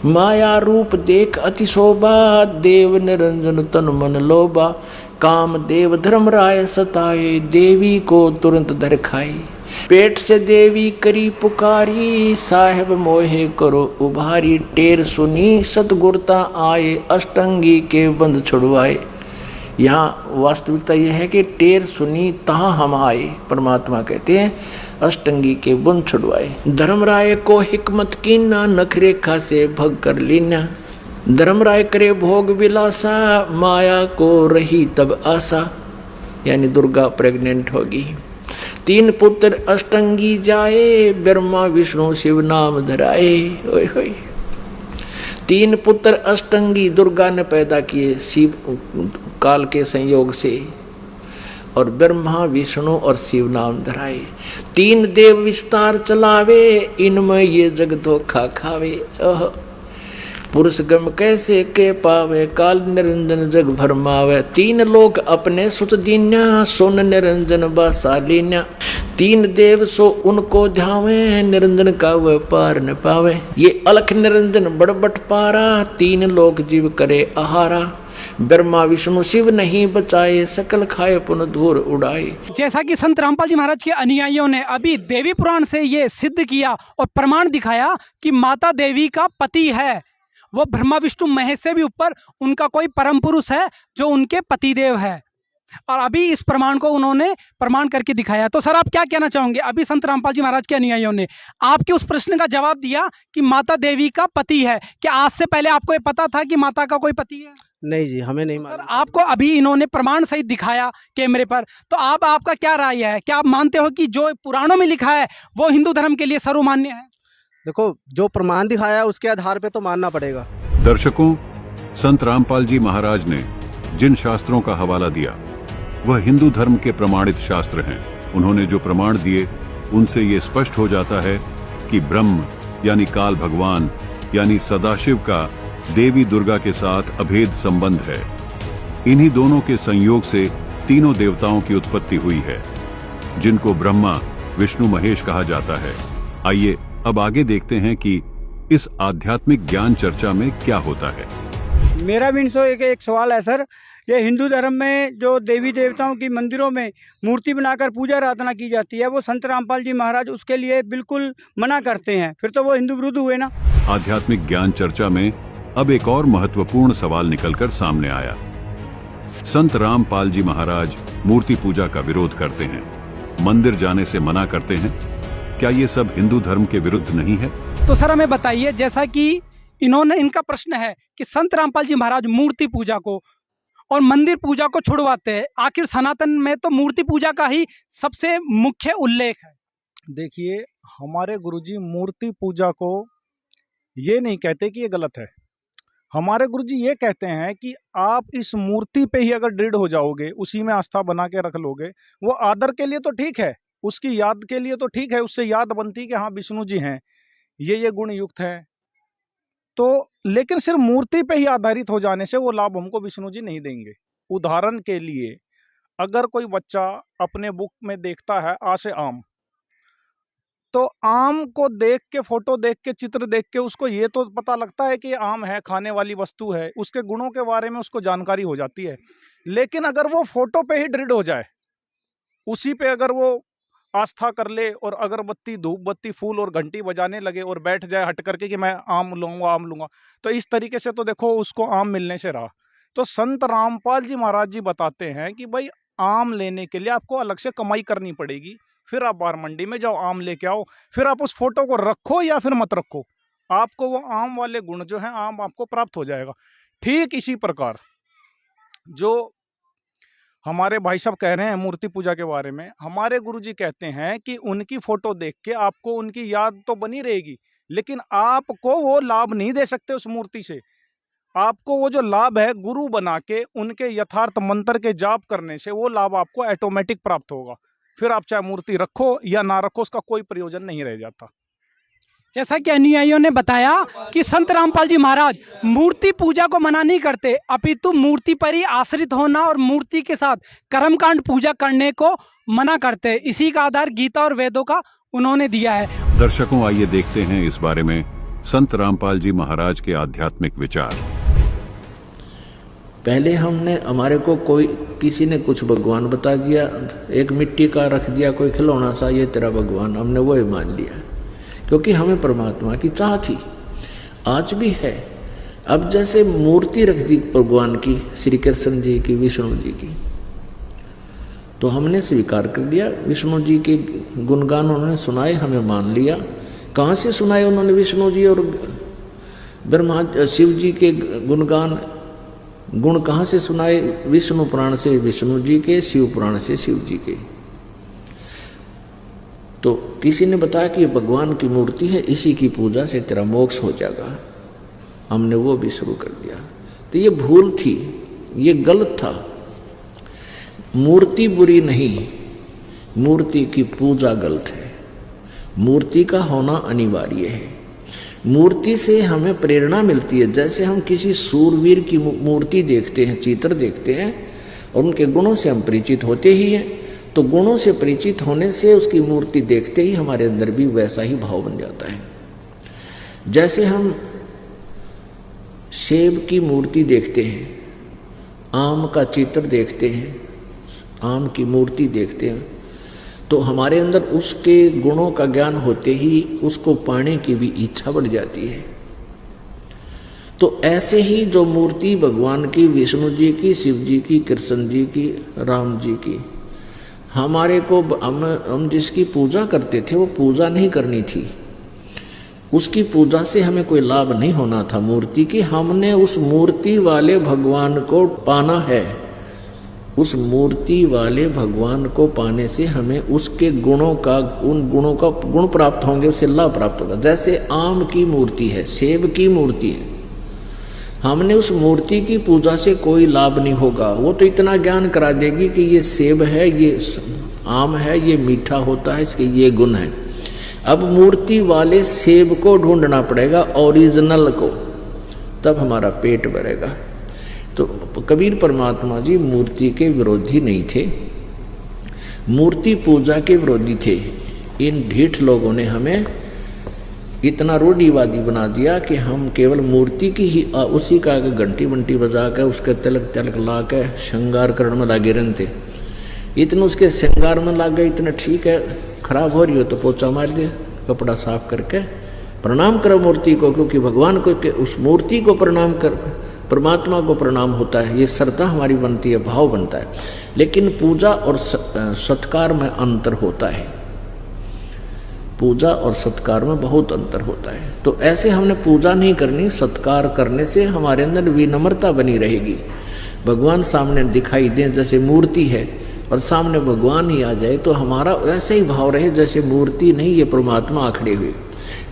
माया रूप देख अति शोभा, देव निरंजन तन मन लोभा। काम देव धर्मराय सताए, देवी को तुरंत धर खाई। पेट से देवी करी पुकारी, साहेब मोहे करो उभारी। टेर सुनी सतगुरता आए, अष्टंगी के बंद छुड़वाए। यहाँ वास्तविकता यह है कि टेर सुनी तहाँ हम आए, परमात्मा कहते हैं अष्टंगी के बंद छुड़वाए। धर्मराय को हिकमत कीना, नखरेखा से भग कर लीना। धर्मराय करे भोग विलासा, माया को रही तब आशा। यानी दुर्गा प्रेग्नेंट होगी। 3 पुत्र अष्टंगी जाए, ब्रह्मा विष्णु शिव नाम धराए। ओए होए। 3 पुत्र अष्टंगी दुर्गा ने पैदा किए शिव काल के संयोग से, और ब्रह्मा विष्णु और शिव नाम धराए। 3 देव विस्तार चलावे, इनमें ये जग धोखा खावे। पुरुष गम कैसे के पावे, काल निरंजन जग भरमावे। 3 लोग अपने सुत दीन्या, सुन निरंजन बासालीन्या। 3 देव सो उनको ध्यावे, निरंजन का वह पार न पावे। ये अलख निरंजन बड़बट पारा, 3 लोग जीव करे आहारा। ब्रह्मा विष्णु शिव नहीं बचाए, सकल खाए पुन धूर उड़ाए। जैसा कि संत रामपाल जी महाराज के अनुयायियों ने अभी देवी पुराण से ये सिद्ध किया और प्रमाण दिखाया कि माता देवी का पति है, वो ब्रह्मा विष्णु महेश से भी ऊपर उनका कोई परम पुरुष है जो उनके पतिदेव है। और अभी इस प्रमाण को उन्होंने प्रमाण करके दिखाया। तो सर आप क्या कहना चाहोगे? अभी संत रामपाल जी महाराज के अनुयायियों ने आपके उस प्रश्न का जवाब दिया कि माता देवी का पति है। क्या आज से पहले आपको ये पता था कि माता का कोई पति है? नहीं जी, हमें नहीं सर मालूम। आपको अभी इन्होंने प्रमाण सहित दिखाया कैमरे पर, तो आपका क्या राय है? क्या आप मानते हो कि जो पुराणों में लिखा है वो हिंदू धर्म के लिए सर्वमान्य है? देखो, जो प्रमाण दिखाया है उसके आधार पे तो मानना पड़ेगा। दर्शकों, संत रामपाल जी महाराज ने जिन शास्त्रों का हवाला दिया वह हिंदू धर्म के प्रमाणित शास्त्र हैं। उन्होंने जो प्रमाण दिए उनसे ये स्पष्ट हो जाता है कि ब्रह्म यानी काल भगवान यानी सदाशिव का देवी दुर्गा के साथ अभेद संबंध है। इन्हीं दोनों के संयोग से तीनों देवताओं की उत्पत्ति हुई है, जिनको ब्रह्मा विष्णु महेश कहा जाता है। आइए अब आगे देखते हैं कि इस आध्यात्मिक ज्ञान चर्चा में क्या होता है। मेरा भी इनसे एक सवाल है सर। ये हिंदू धर्म में जो देवी देवताओं की मंदिरों में मूर्ति बनाकर पूजा आराधना की जाती है, वो संत रामपाल जी महाराज उसके लिए बिल्कुल मना करते हैं, फिर तो वो हिंदू विरुद्ध हुए ना। आध्यात्मिक ज्ञान चर्चा में अब एक और महत्वपूर्ण सवाल निकलकर सामने आया। संत रामपाल जी महाराज मूर्ति पूजा का विरोध करते हैं, मंदिर जाने से मना करते हैं। क्या ये सब हिंदू धर्म के विरुद्ध नहीं है? तो सर हमें बताइए, जैसा कि इनका प्रश्न है कि संत रामपाल जी महाराज मूर्ति पूजा को और मंदिर पूजा को छुड़वाते हैं, आखिर सनातन में तो मूर्ति पूजा का ही सबसे मुख्य उल्लेख है। देखिए, हमारे गुरुजी मूर्ति पूजा को ये नहीं कहते कि ये गलत है। हमारे गुरुजी ये कहते हैं कि आप इस मूर्ति पे ही अगर दृढ़ हो जाओगे, उसी में आस्था बना के रख लोगे, वो आदर के लिए तो ठीक है, उसकी याद के लिए तो ठीक है, उससे याद बनती कि हाँ विष्णु जी हैं, ये गुण युक्त हैं, तो लेकिन सिर्फ मूर्ति पे ही आधारित हो जाने से वो लाभ हमको विष्णु जी नहीं देंगे। उदाहरण के लिए, अगर कोई बच्चा अपने बुक में देखता है आ से आम, तो आम को देख के, फोटो देख के, चित्र देख के उसको ये तो पता लगता है कि ये आम है, खाने वाली वस्तु है, उसके गुणों के बारे में उसको जानकारी हो जाती है। लेकिन अगर वो फोटो पे ही दृढ़ हो जाए, उसी पे अगर वो आस्था कर ले और अगरबत्ती, धूप बत्ती, फूल और घंटी बजाने लगे और बैठ जाए हट करके कि मैं आम लूंगा, तो इस तरीके से तो देखो उसको आम मिलने से रहा। तो संत रामपाल जी महाराज जी बताते हैं कि भाई आम लेने के लिए आपको अलग से कमाई करनी पड़ेगी, फिर आप बाहर मंडी में जाओ, आम लेके आओ, फिर आप उस फोटो को रखो या फिर मत रखो, आपको वो आम वाले गुण जो है आम आपको प्राप्त हो जाएगा। ठीक इसी प्रकार जो हमारे भाई साहब कह रहे हैं मूर्ति पूजा के बारे में, हमारे गुरुजी कहते हैं कि उनकी फोटो देख के आपको उनकी याद तो बनी रहेगी, लेकिन आपको वो लाभ नहीं दे सकते उस मूर्ति से। आपको वो जो लाभ है गुरु बना के उनके यथार्थ मंत्र के जाप करने से वो लाभ आपको ऑटोमेटिक प्राप्त होगा। फिर आप चाहे मूर्ति रखो या ना रखो, उसका कोई प्रयोजन नहीं रह जाता। जैसा कि अनुयायियों ने बताया कि संत रामपाल जी महाराज मूर्ति पूजा को मना नहीं करते, अपितु मूर्ति पर ही आश्रित होना और मूर्ति के साथ कर्मकांड पूजा करने को मना करते हैं। इसी का आधार गीता और वेदों का उन्होंने दिया है। दर्शकों, आइए देखते हैं इस बारे में संत रामपाल जी महाराज के आध्यात्मिक विचार। पहले हमारे को किसी ने कुछ भगवान बता दिया, एक मिट्टी का रख दिया कोई खिलौना सा, ये तेरा भगवान, हमने वो ही मान लिया, क्योंकि हमें परमात्मा की चाह थी, आज भी है। अब जैसे मूर्ति रख दी भगवान की, श्री कृष्ण जी की, विष्णु जी की, तो हमने स्वीकार कर लिया। विष्णु जी के गुणगान उन्होंने सुनाए, हमें मान लिया। कहाँ से सुनाए उन्होंने विष्णु जी और ब्रह्मा शिव जी के गुणगान, गुण कहाँ से सुनाए? विष्णु पुराण से विष्णु जी के, शिव पुराण से शिव जी के। तो किसी ने बताया कि ये भगवान की मूर्ति है, इसी की पूजा से तेरा मोक्ष हो जाएगा, हमने वो भी शुरू कर दिया। तो ये भूल थी, ये गलत था। मूर्ति बुरी नहीं, मूर्ति की पूजा गलत है। मूर्ति का होना अनिवार्य है। मूर्ति से हमें प्रेरणा मिलती है। जैसे हम किसी सूरवीर की मूर्ति देखते हैं, चित्र देखते हैं, और उनके गुणों से हम परिचित होते ही हैं, तो गुणों से परिचित होने से उसकी मूर्ति देखते ही हमारे अंदर भी वैसा ही भाव बन जाता है। जैसे हम सेब की मूर्ति देखते हैं, आम का चित्र देखते हैं, आम की मूर्ति देखते हैं, तो हमारे अंदर उसके गुणों का ज्ञान होते ही उसको पाने की भी इच्छा बढ़ जाती है। तो ऐसे ही जो मूर्ति भगवान की, विष्णु जी की, शिव जी की, कृष्ण जी की, राम जी की, हमारे को हम जिसकी पूजा करते थे वो पूजा नहीं करनी थी। उसकी पूजा से हमें कोई लाभ नहीं होना था मूर्ति की। हमने उस मूर्ति वाले भगवान को पाना है। उस मूर्ति वाले भगवान को पाने से हमें उसके गुणों का, उन गुणों का गुण प्राप्त होंगे, उससे लाभ प्राप्त होगा। जैसे आम की मूर्ति है, सेब की मूर्ति है, हमने उस मूर्ति की पूजा से कोई लाभ नहीं होगा। वो तो इतना ज्ञान करा देगी कि ये सेब है, ये आम है, ये मीठा होता है, इसके ये गुण है। अब मूर्ति वाले सेब को ढूंढना पड़ेगा, ओरिजिनल को, तब हमारा पेट भरेगा। तो कबीर परमात्मा जी मूर्ति के विरोधी नहीं थे, मूर्ति पूजा के विरोधी थे। इन ढीठ लोगों ने हमें इतना रूढ़िवादी बना दिया कि हम केवल मूर्ति की ही उसी का घंटी बंटी बजा कर, उसके तिलक तिलक ला के श्रृंगार करने में लगे रहते। इतना उसके श्रृंगार में लग गए, इतना ठीक है, खराब हो रही हो तो पोछा मार दे, कपड़ा साफ करके प्रणाम करो मूर्ति को, क्योंकि भगवान को उस मूर्ति को प्रणाम कर, परमात्मा को प्रणाम होता है। ये श्रद्धा हमारी बनती है, भाव बनता है। लेकिन पूजा और सत्कार में अंतर होता है। पूजा और सत्कार में बहुत अंतर होता है। तो ऐसे हमने पूजा नहीं करनी, सत्कार करने से हमारे अंदर विनम्रता बनी रहेगी। भगवान सामने दिखाई दें जैसे मूर्ति है, और सामने भगवान ही आ जाए तो हमारा ऐसे ही भाव रहे जैसे मूर्ति नहीं, ये परमात्मा आखड़े हुए।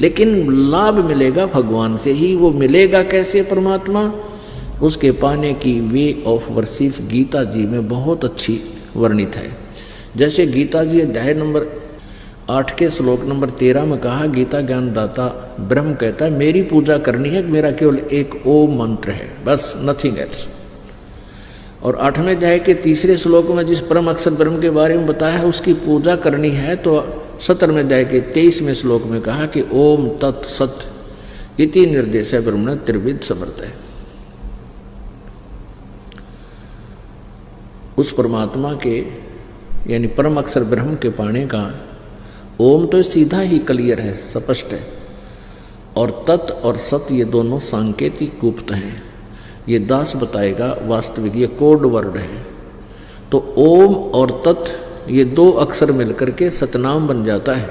लेकिन लाभ मिलेगा भगवान से ही। वो मिलेगा कैसे परमात्मा? उसके पाने की वे ऑफ वर्शिप गीता जी में बहुत अच्छी वर्णित है। जैसे गीता जी अध्याय नंबर 8 के श्लोक नंबर 13 में कहा, गीता ज्ञानदाता ब्रह्म कहता है मेरी पूजा करनी है, मेरा केवल एक ओम मंत्र है, बस, नथिंग एल्स। और 8वें अध्याय के 3 श्लोक में जिस परम अक्षर ब्रह्म के बारे में बताया है उसकी पूजा करनी है, तो 17वें अध्याय के 23वें श्लोक में कहा कि ओम तत्सत इति निर्देश ब्रह्मण त्रिविध समर्थ है। उस परमात्मा के यानी परम अक्षर ब्रह्म के पाने का ओम तो सीधा ही क्लियर है, स्पष्ट है, और तत् और सत ये दोनों सांकेतिक गुप्त हैं। ये दास बताएगा, वास्तविक ये कोड वर्ड है। तो ओम और तत् ये 2 अक्षर मिलकर के सतनाम बन जाता है।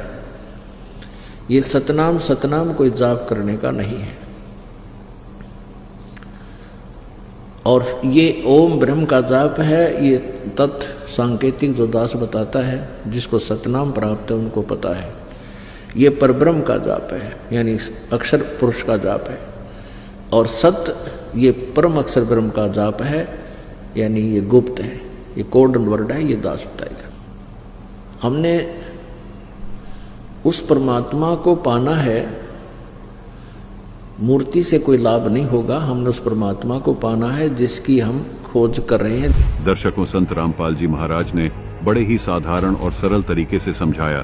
ये सतनाम कोई जाप करने का नहीं है। और ये ओम ब्रह्म का जाप है, ये तत् सांकेतिक जो दास बताता है, जिसको सतनाम प्राप्त है उनको पता है। ये परब्रह्म का जाप है, यानी अक्षर पुरुष का जाप है। और सत्य ये परम अक्षर ब्रह्म का जाप है, यानी ये गुप्त है, ये कोडन वर्ड है, ये दास बताएगा। हमने उस परमात्मा को पाना है, मूर्ति से कोई लाभ नहीं होगा। हमने उस परमात्मा को पाना है जिसकी हम खोज कर रहे हैं। दर्शकों, संत रामपाल जी महाराज ने बड़े ही साधारण और सरल तरीके से समझाया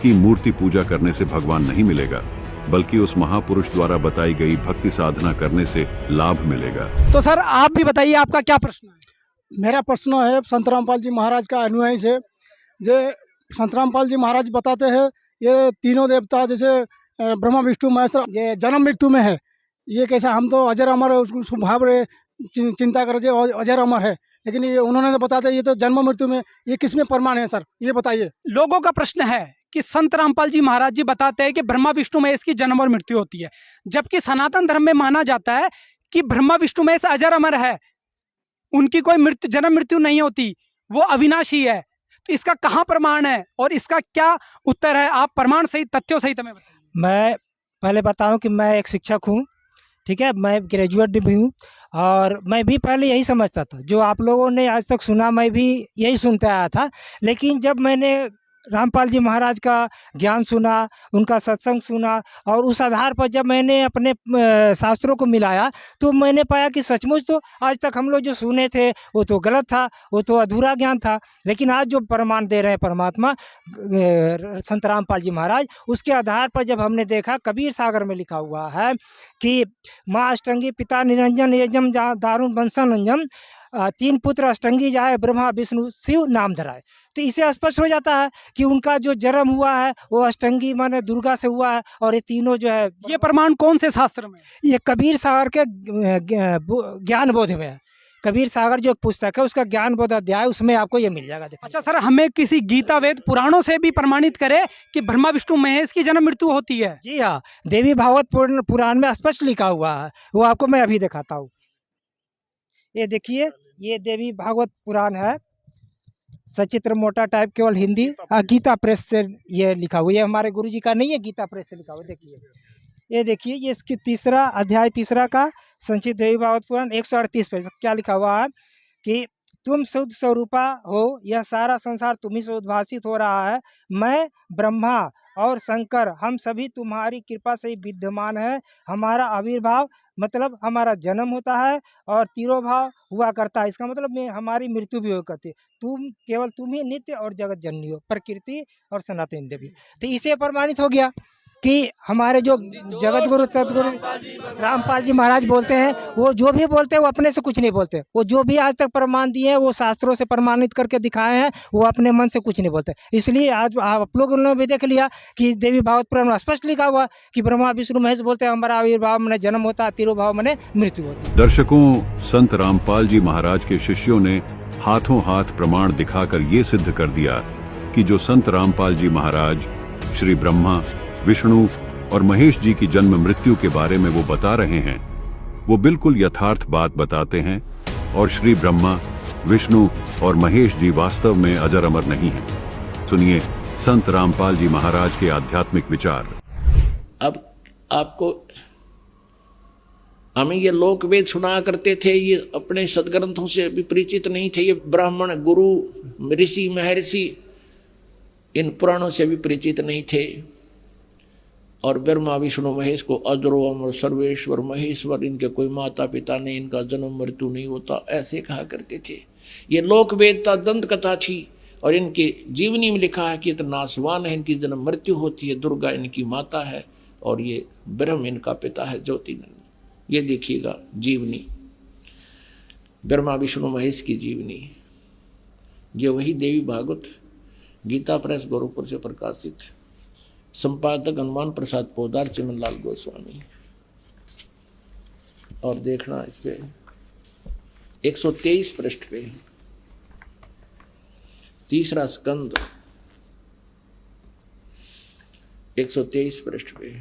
कि मूर्ति पूजा करने से भगवान नहीं मिलेगा, बल्कि उस महापुरुष द्वारा बताई गई भक्ति साधना करने से लाभ मिलेगा। तो सर आप भी बताइए, आपका क्या प्रश्न है? मेरा प्रश्न है संत रामपाल जी महाराज का अनुयायी से। जो संत रामपाल जी महाराज बताते हैं ये तीनों देवता जैसे ब्रह्मा विष्णु महेश ये जन्म मृत्यु में है, ये कैसा? हम तो अजर अमर है, उसको स्वभाव रहे चिंता कर अजर अमर है, लेकिन ये उन्होंने तो बताते ये तो जन्म मृत्यु में, ये किस में प्रमाण है सर, ये बताइए। लोगों का प्रश्न है कि संत रामपाल जी महाराज जी बताते हैं कि ब्रह्मा विष्णु महेश की जन्म और मृत्यु होती है, जबकि सनातन धर्म में माना जाता है कि ब्रह्मा विष्णु महेश अजर अमर है, उनकी कोई जन्म मृत्यु नहीं होती, वो अविनाशी है। तो इसका कहाँ प्रमाण है और इसका क्या उत्तर है? आप प्रमाण सहित तथ्यों सहित हमें बताइए। मैं पहले बताऊं कि मैं एक शिक्षक हूं, ठीक है, मैं ग्रेजुएट भी हूं, और मैं भी पहले यही समझता था जो आप लोगों ने आज तक सुना, मैं भी यही सुनते आया था। लेकिन जब मैंने रामपाल जी महाराज का ज्ञान सुना, उनका सत्संग सुना, और उस आधार पर जब मैंने अपने शास्त्रों को मिलाया तो मैंने पाया कि सचमुच तो आज तक हम लोग जो सुने थे वो तो गलत था, वो तो अधूरा ज्ञान था। लेकिन आज जो प्रमाण दे रहे हैं परमात्मा संत रामपाल जी महाराज, उसके आधार पर जब हमने देखा, कबीर सागर में लिखा हुआ है कि माँ अष्टंगी पिता निरंजन यजम दारुण वंशानंजम, तीन पुत्र अष्टंगी जाए ब्रह्मा विष्णु शिव नाम धराए। तो इससे स्पष्ट हो जाता है कि उनका जो जन्म हुआ है वो अष्टंगी माने दुर्गा से हुआ है, और ये तीनों जो है, ये प्रमाण कौन से शास्त्र में? ये कबीर सागर के ज्ञान बोध में है। कबीर सागर जो एक पुस्तक है उसका ज्ञान बोध अध्याय, उसमें आपको ये मिल जाएगा। अच्छा सर, हमें किसी गीता वेद पुराणों से भी प्रमाणित करे कि ब्रह्मा विष्णु महेश की जन्म मृत्यु होती है? जी हाँ, देवी भागवत पुराण में स्पष्ट लिखा हुआ है, वो आपको मैं अभी दिखाता हूँ। ये देखिए, ये देवी भागवत पुराण है, सचित्र मोटा टाइप, केवल हिंदी, गीता प्रेस से ये लिखा हुआ है। ये हमारे गुरुजी का नहीं है, गीता प्रेस से लिखा हुआ है। देखिए, ये देखिए, ये इसकी तीसरा अध्याय, तीसरा का संचित देवी भागवत पुराण 138 पेज क्या लिखा हुआ है कि तुम शुद्ध स्वरूपा हो, यह सारा संसार तुम्ही से उद्भासित हो रहा है। मैं ब्रह्मा और शंकर हम सभी तुम्हारी कृपा से ही विद्यमान है। हमारा आविर्भाव मतलब हमारा जन्म होता है और तिरोभाव हुआ करता है, इसका मतलब में हमारी मृत्यु भी हो करती है। केवल तुम ही नित्य और जगत जननी हो, प्रकृति और सनातन देवी। तो इसे प्रमाणित हो गया कि हमारे जो जगत गुरु सतगुरु रामपाल जी महाराज बोलते हैं, वो जो भी बोलते हैं वो अपने से कुछ नहीं बोलते। वो जो भी आज तक प्रमाण दिए हैं वो शास्त्रों से प्रमाणित करके दिखाए हैं, वो अपने मन से कुछ नहीं बोलते। इसलिए आज आप लोगों ने भी देख लिया कि देवी भागवत पुराण में स्पष्ट लिखा हुआ कि ब्रह्मा विष्णु महेश बोलते हैं हमारा आविर्भाव मैंने जन्म होता है, तिरुभाव मैंने मृत्यु होती है। दर्शकों, संत रामपाल जी महाराज के शिष्यों ने हाथों हाथ प्रमाण दिखाकर ये सिद्ध कर दिया कि जो संत रामपाल जी महाराज श्री ब्रह्मा विष्णु और महेश जी की जन्म मृत्यु के बारे में वो बता रहे हैं, वो बिल्कुल यथार्थ बात बताते हैं, और श्री ब्रह्मा विष्णु और महेश जी वास्तव में अजर अमर नहीं हैं। सुनिए संत रामपाल जी महाराज के आध्यात्मिक विचार। अब आपको हमें ये लोक वेद सुना करते थे, ये अपने सदग्रंथों से भी परिचित नहीं थे। ये ब्राह्मण गुरु ऋषि महर्षि इन पुराणों से भी परिचित नहीं थे। और ब्रह्मा विष्णु महेश को अजरो अमर सर्वेश्वर महेश्वर, इनके कोई माता पिता नहीं, इनका जन्म मृत्यु नहीं होता, ऐसे कहा करते थे। ये लोक वेदता दंत कथा थी, और इनके जीवनी में लिखा है कि इतना नासवान है, इनकी जन्म मृत्यु होती है, दुर्गा इनकी माता है और ये ब्रह्म इनका पिता है, ज्योतिनंद। ये देखिएगा जीवनी, ब्रह्मा विष्णु महेश की जीवनी, ये वही देवी भागवत गीता प्रेस गोरखपुर से प्रकाशित, संपादक हनुमान प्रसाद पोदार, चिमनलाल गोस्वामी। और देखना इस पे 123 पृष्ठ पे, तीसरा स्कंद 123 पृष्ठ पे,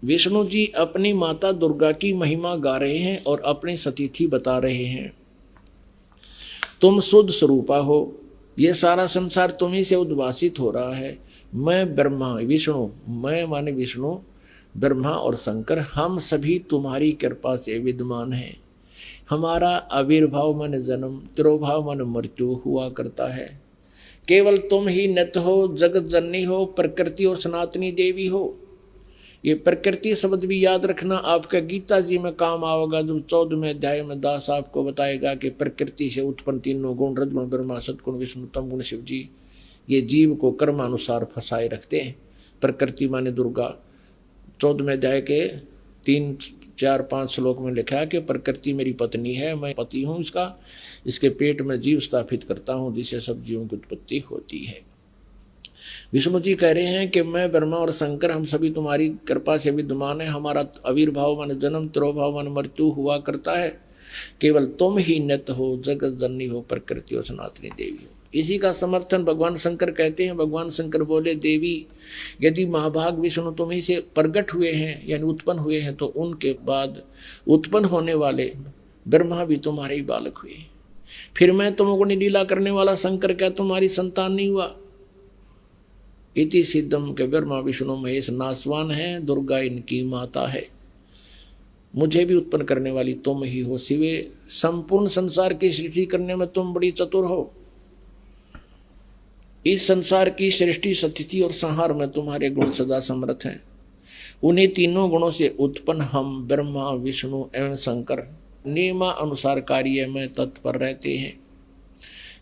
विष्णु जी अपनी माता दुर्गा की महिमा गा रहे हैं और अपनी सतीथि बता रहे हैं। तुम शुद्ध स्वरूपा हो, ये सारा संसार तुम्ही से उद्भासित हो रहा है। मैं ब्रह्मा विष्णु, मैं माने विष्णु, ब्रह्मा और शंकर, हम सभी तुम्हारी कृपा से विद्यमान हैं। हमारा आविर्भाव मन जन्म, तिरोभाव मन मृत्यु हुआ करता है। केवल तुम ही नित्य हो, जगत जननी हो, प्रकृति और सनातनी देवी हो। ये प्रकृति शब्द भी याद रखना, आपका गीता जी में काम आएगा। जब 14वें अध्याय में दास आपको बताएगा कि प्रकृति से उत्पन्न तीनों गुण, रजगुण ब्रह्मा, सतगुण विष्णु, तम गुण शिव जी, ये जीव को कर्मानुसार फंसाए रखते हैं। प्रकृति माने दुर्गा, 14वें अध्याय के 3, 4, 5 श्लोक में लिखा है कि प्रकृति मेरी पत्नी है, मैं पति हूँ इसका, इसके पेट में जीव स्थापित करता हूँ जिससे सब जीवों की उत्पत्ति होती है। विष्णु जी कह रहे हैं कि मैं ब्रह्मा और शंकर, हम सभी तुम्हारी कृपा से विद्यमान है। हमारा आविर्भाव मन जन्म, तिरोभाव मन मृत्यु हुआ करता है। केवल तुम ही नित्य हो, जगत जननी हो, प्रकृति और सनातनी देवी हो। इसी का समर्थन भगवान शंकर कहते हैं। भगवान शंकर बोले, देवी यदि महाभाग विष्णु तुम ही से प्रगट हुए हैं यानी उत्पन्न हुए हैं, तो उनके बाद उत्पन्न होने वाले ब्रह्मा भी तुम्हारे ही बालक हुए। फिर मैं तुमको लीला करने वाला शंकर क्या तुम्हारी संतान नहीं हुआ? इति सिद्धम के ब्रह्मा विष्णु महेश नासवान है, दुर्गा इनकी माता है। मुझे भी उत्पन्न करने वाली तुम ही हो शिवे, संपूर्ण संसार की सृष्टि करने में तुम बड़ी चतुर हो। इस संसार की सृष्टि, स्थिति और संहार में तुम्हारे गुण सदा समर्थ हैं। उन्हीं तीनों गुणों से उत्पन्न हम ब्रह्मा विष्णु एवं शंकर नियमा अनुसार कार्य में तत्पर रहते हैं।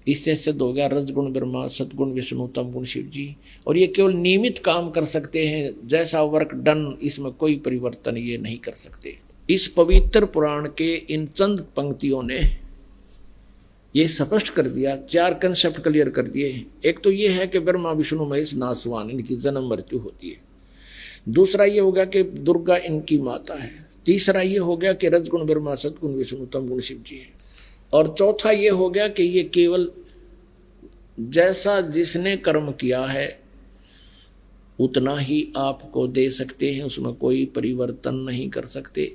इससे सिद्ध हो गया रजगुण ब्रह्मा, सतगुण विष्णु, तम गुण शिव जी। और ये केवल नियमित काम कर सकते हैं, जैसा वर्क डन, इसमें कोई परिवर्तन ये नहीं कर सकते। इस पवित्र पुराण के इन चंद पंक्तियों ने ये स्पष्ट कर दिया, 4 कंसेप्ट क्लियर कर दिए। एक तो ये है कि ब्रह्मा विष्णु महेश नासवान, इनकी जन्म मृत्यु होती है। दूसरा ये हो गया कि दुर्गा इनकी माता है। तीसरा ये हो गया कि रजगुण ब्रह्मा, सतगुण विष्णु, तम गुण शिव जी है। और चौथा ये हो गया कि ये केवल जैसा जिसने कर्म किया है उतना ही आपको दे सकते हैं, उसमें कोई परिवर्तन नहीं कर सकते।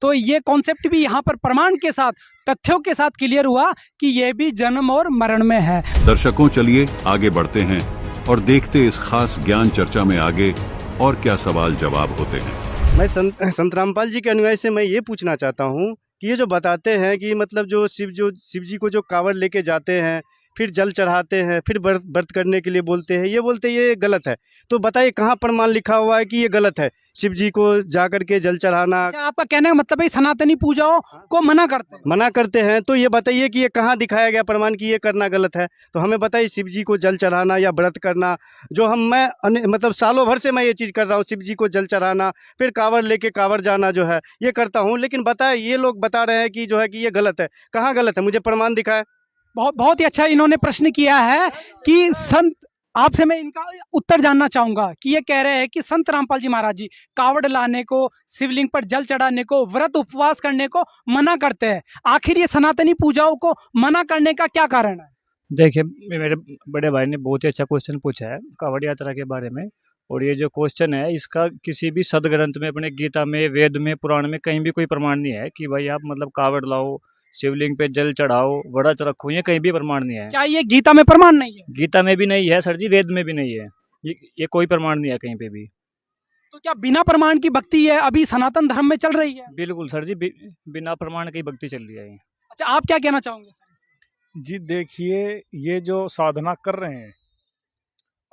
तो ये कॉन्सेप्ट भी यहाँ पर प्रमाण के साथ, तथ्यों के साथ क्लियर हुआ कि ये भी जन्म और मरण में है। दर्शकों, चलिए आगे बढ़ते हैं और देखते इस खास ज्ञान चर्चा में आगे और क्या सवाल जवाब होते हैं। मैं संत रामपाल जी के अनुयायी से मैं ये पूछना चाहता हूँ कि ये जो बताते हैं कि मतलब जो शिव जी को जो कांवड़ लेके जाते हैं, फिर जल चढ़ाते हैं, फिर व्रत करने के लिए बोलते हैं, ये बोलते हैं ये गलत है। तो बताइए कहाँ प्रमाण लिखा हुआ है कि ये गलत है, शिव जी को जा करके जल चढ़ाना? अच्छा, आपका कहने का मतलब है सनातनी पूजाओं को मना करते हैं। तो ये बताइए कि ये कहाँ दिखाया गया प्रमाण कि ये करना गलत है? तो हमें बताइए, शिव जी को जल चढ़ाना या व्रत करना, जो मतलब सालों भर से मैं ये चीज़ कर रहा हूँ, शिव जी को जल चढ़ाना, फिर कांवड़ लेके कांवड़ जाना जो है ये करता हूँ, लेकिन बताए ये लोग बता रहे हैं कि जो है कि ये गलत है। कहाँ गलत है, मुझे प्रमाण दिखाए। बहुत ही अच्छा इन्होंने प्रश्न किया है कि संत, आपसे मैं इनका उत्तर जानना चाहूंगा कि ये कह रहे हैं कि संत रामपाल जी महाराज जी कावड़ लाने को, शिवलिंग पर जल चढ़ाने को, व्रत उपवास करने को मना करते हैं। आखिर ये सनातनी पूजाओं को मना करने का क्या कारण है? देखिए, मेरे बड़े भाई ने बहुत ही अच्छा क्वेश्चन पूछा है कावड़ यात्रा के बारे में। और ये जो क्वेश्चन है इसका किसी भी सदग्रंथ में, अपने गीता में, वेद में, पुराण में कहीं भी कोई प्रमाण नहीं है कि भाई आप मतलब कावड़ लाओ, शिवलिंग पे जल चढ़ाओ, व्रत रखो, ये कहीं भी प्रमाण नहीं है। क्या ये गीता में प्रमाण नहीं है? गीता में भी नहीं है सर जी, वेद में भी नहीं है, ये कोई प्रमाण नहीं है कहीं पे भी। तो क्या बिना प्रमाण की भक्ति है अभी सनातन धर्म में चल रही है? बिल्कुल सर जी, बिना प्रमाण की भक्ति चल रही है। अच्छा, आप क्या कहना चाहोगे सर? जी देखिए, ये जो साधना कर रहे हैं,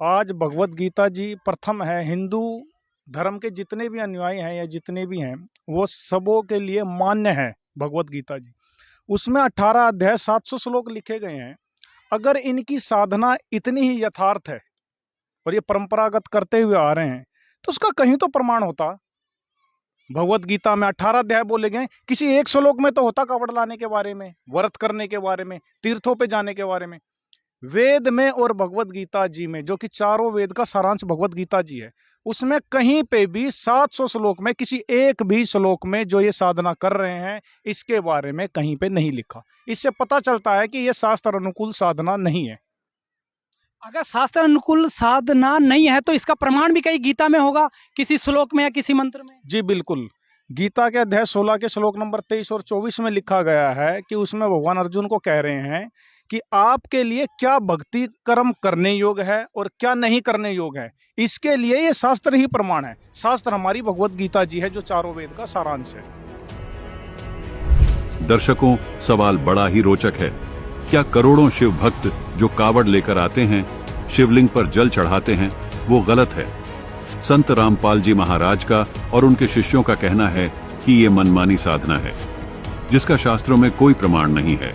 आज भगवत गीता जी प्रथम है, हिंदू धर्म के जितने भी अनुयायी हैं या जितने भी हैं वो सबों के लिए मान्य है भगवत गीता जी। उसमें 18 अध्याय 700 श्लोक लिखे गए हैं। अगर इनकी साधना इतनी ही यथार्थ है और ये परंपरागत करते हुए आ रहे हैं तो उसका कहीं तो प्रमाण होता। भगवत गीता में 18 अध्याय बोले गए, किसी एक श्लोक में तो होता कावड़ लाने के बारे में, व्रत करने के बारे में, तीर्थों पे जाने के बारे में। वेद में और भगवत गीता जी में, जो कि चारों वेद का सारांश भगवत गीता जी है, उसमें कहीं पे भी 700 श्लोक में किसी एक भी श्लोक में जो ये साधना कर रहे हैं इसके बारे में कहीं पे नहीं लिखा। इससे पता चलता है कि ये शास्त्र अनुकूल साधना नहीं है। अगर शास्त्र अनुकूल साधना नहीं है तो इसका प्रमाण भी कहीं गीता में होगा, किसी श्लोक में या किसी मंत्र में। जी बिल्कुल, गीता के अध्याय 16 के श्लोक नंबर 23 और 24 में लिखा गया है कि उसमें भगवान अर्जुन को कह रहे हैं कि आपके लिए क्या भक्ति कर्म करने योग्य है और क्या नहीं करने योग्य है, इसके लिए ये शास्त्र ही प्रमाण है। शास्त्र हमारी भगवत गीता जी है जो चारों वेद का सारांश है। दर्शकों, सवाल बड़ा ही रोचक है। क्या करोड़ों शिव भक्त जो कावड़ लेकर आते हैं, शिवलिंग पर जल चढ़ाते हैं, वो गलत है? संत रामपाल जी महाराज का और उनके शिष्यों का कहना है कि ये मनमानी साधना है जिसका शास्त्रों में कोई प्रमाण नहीं है।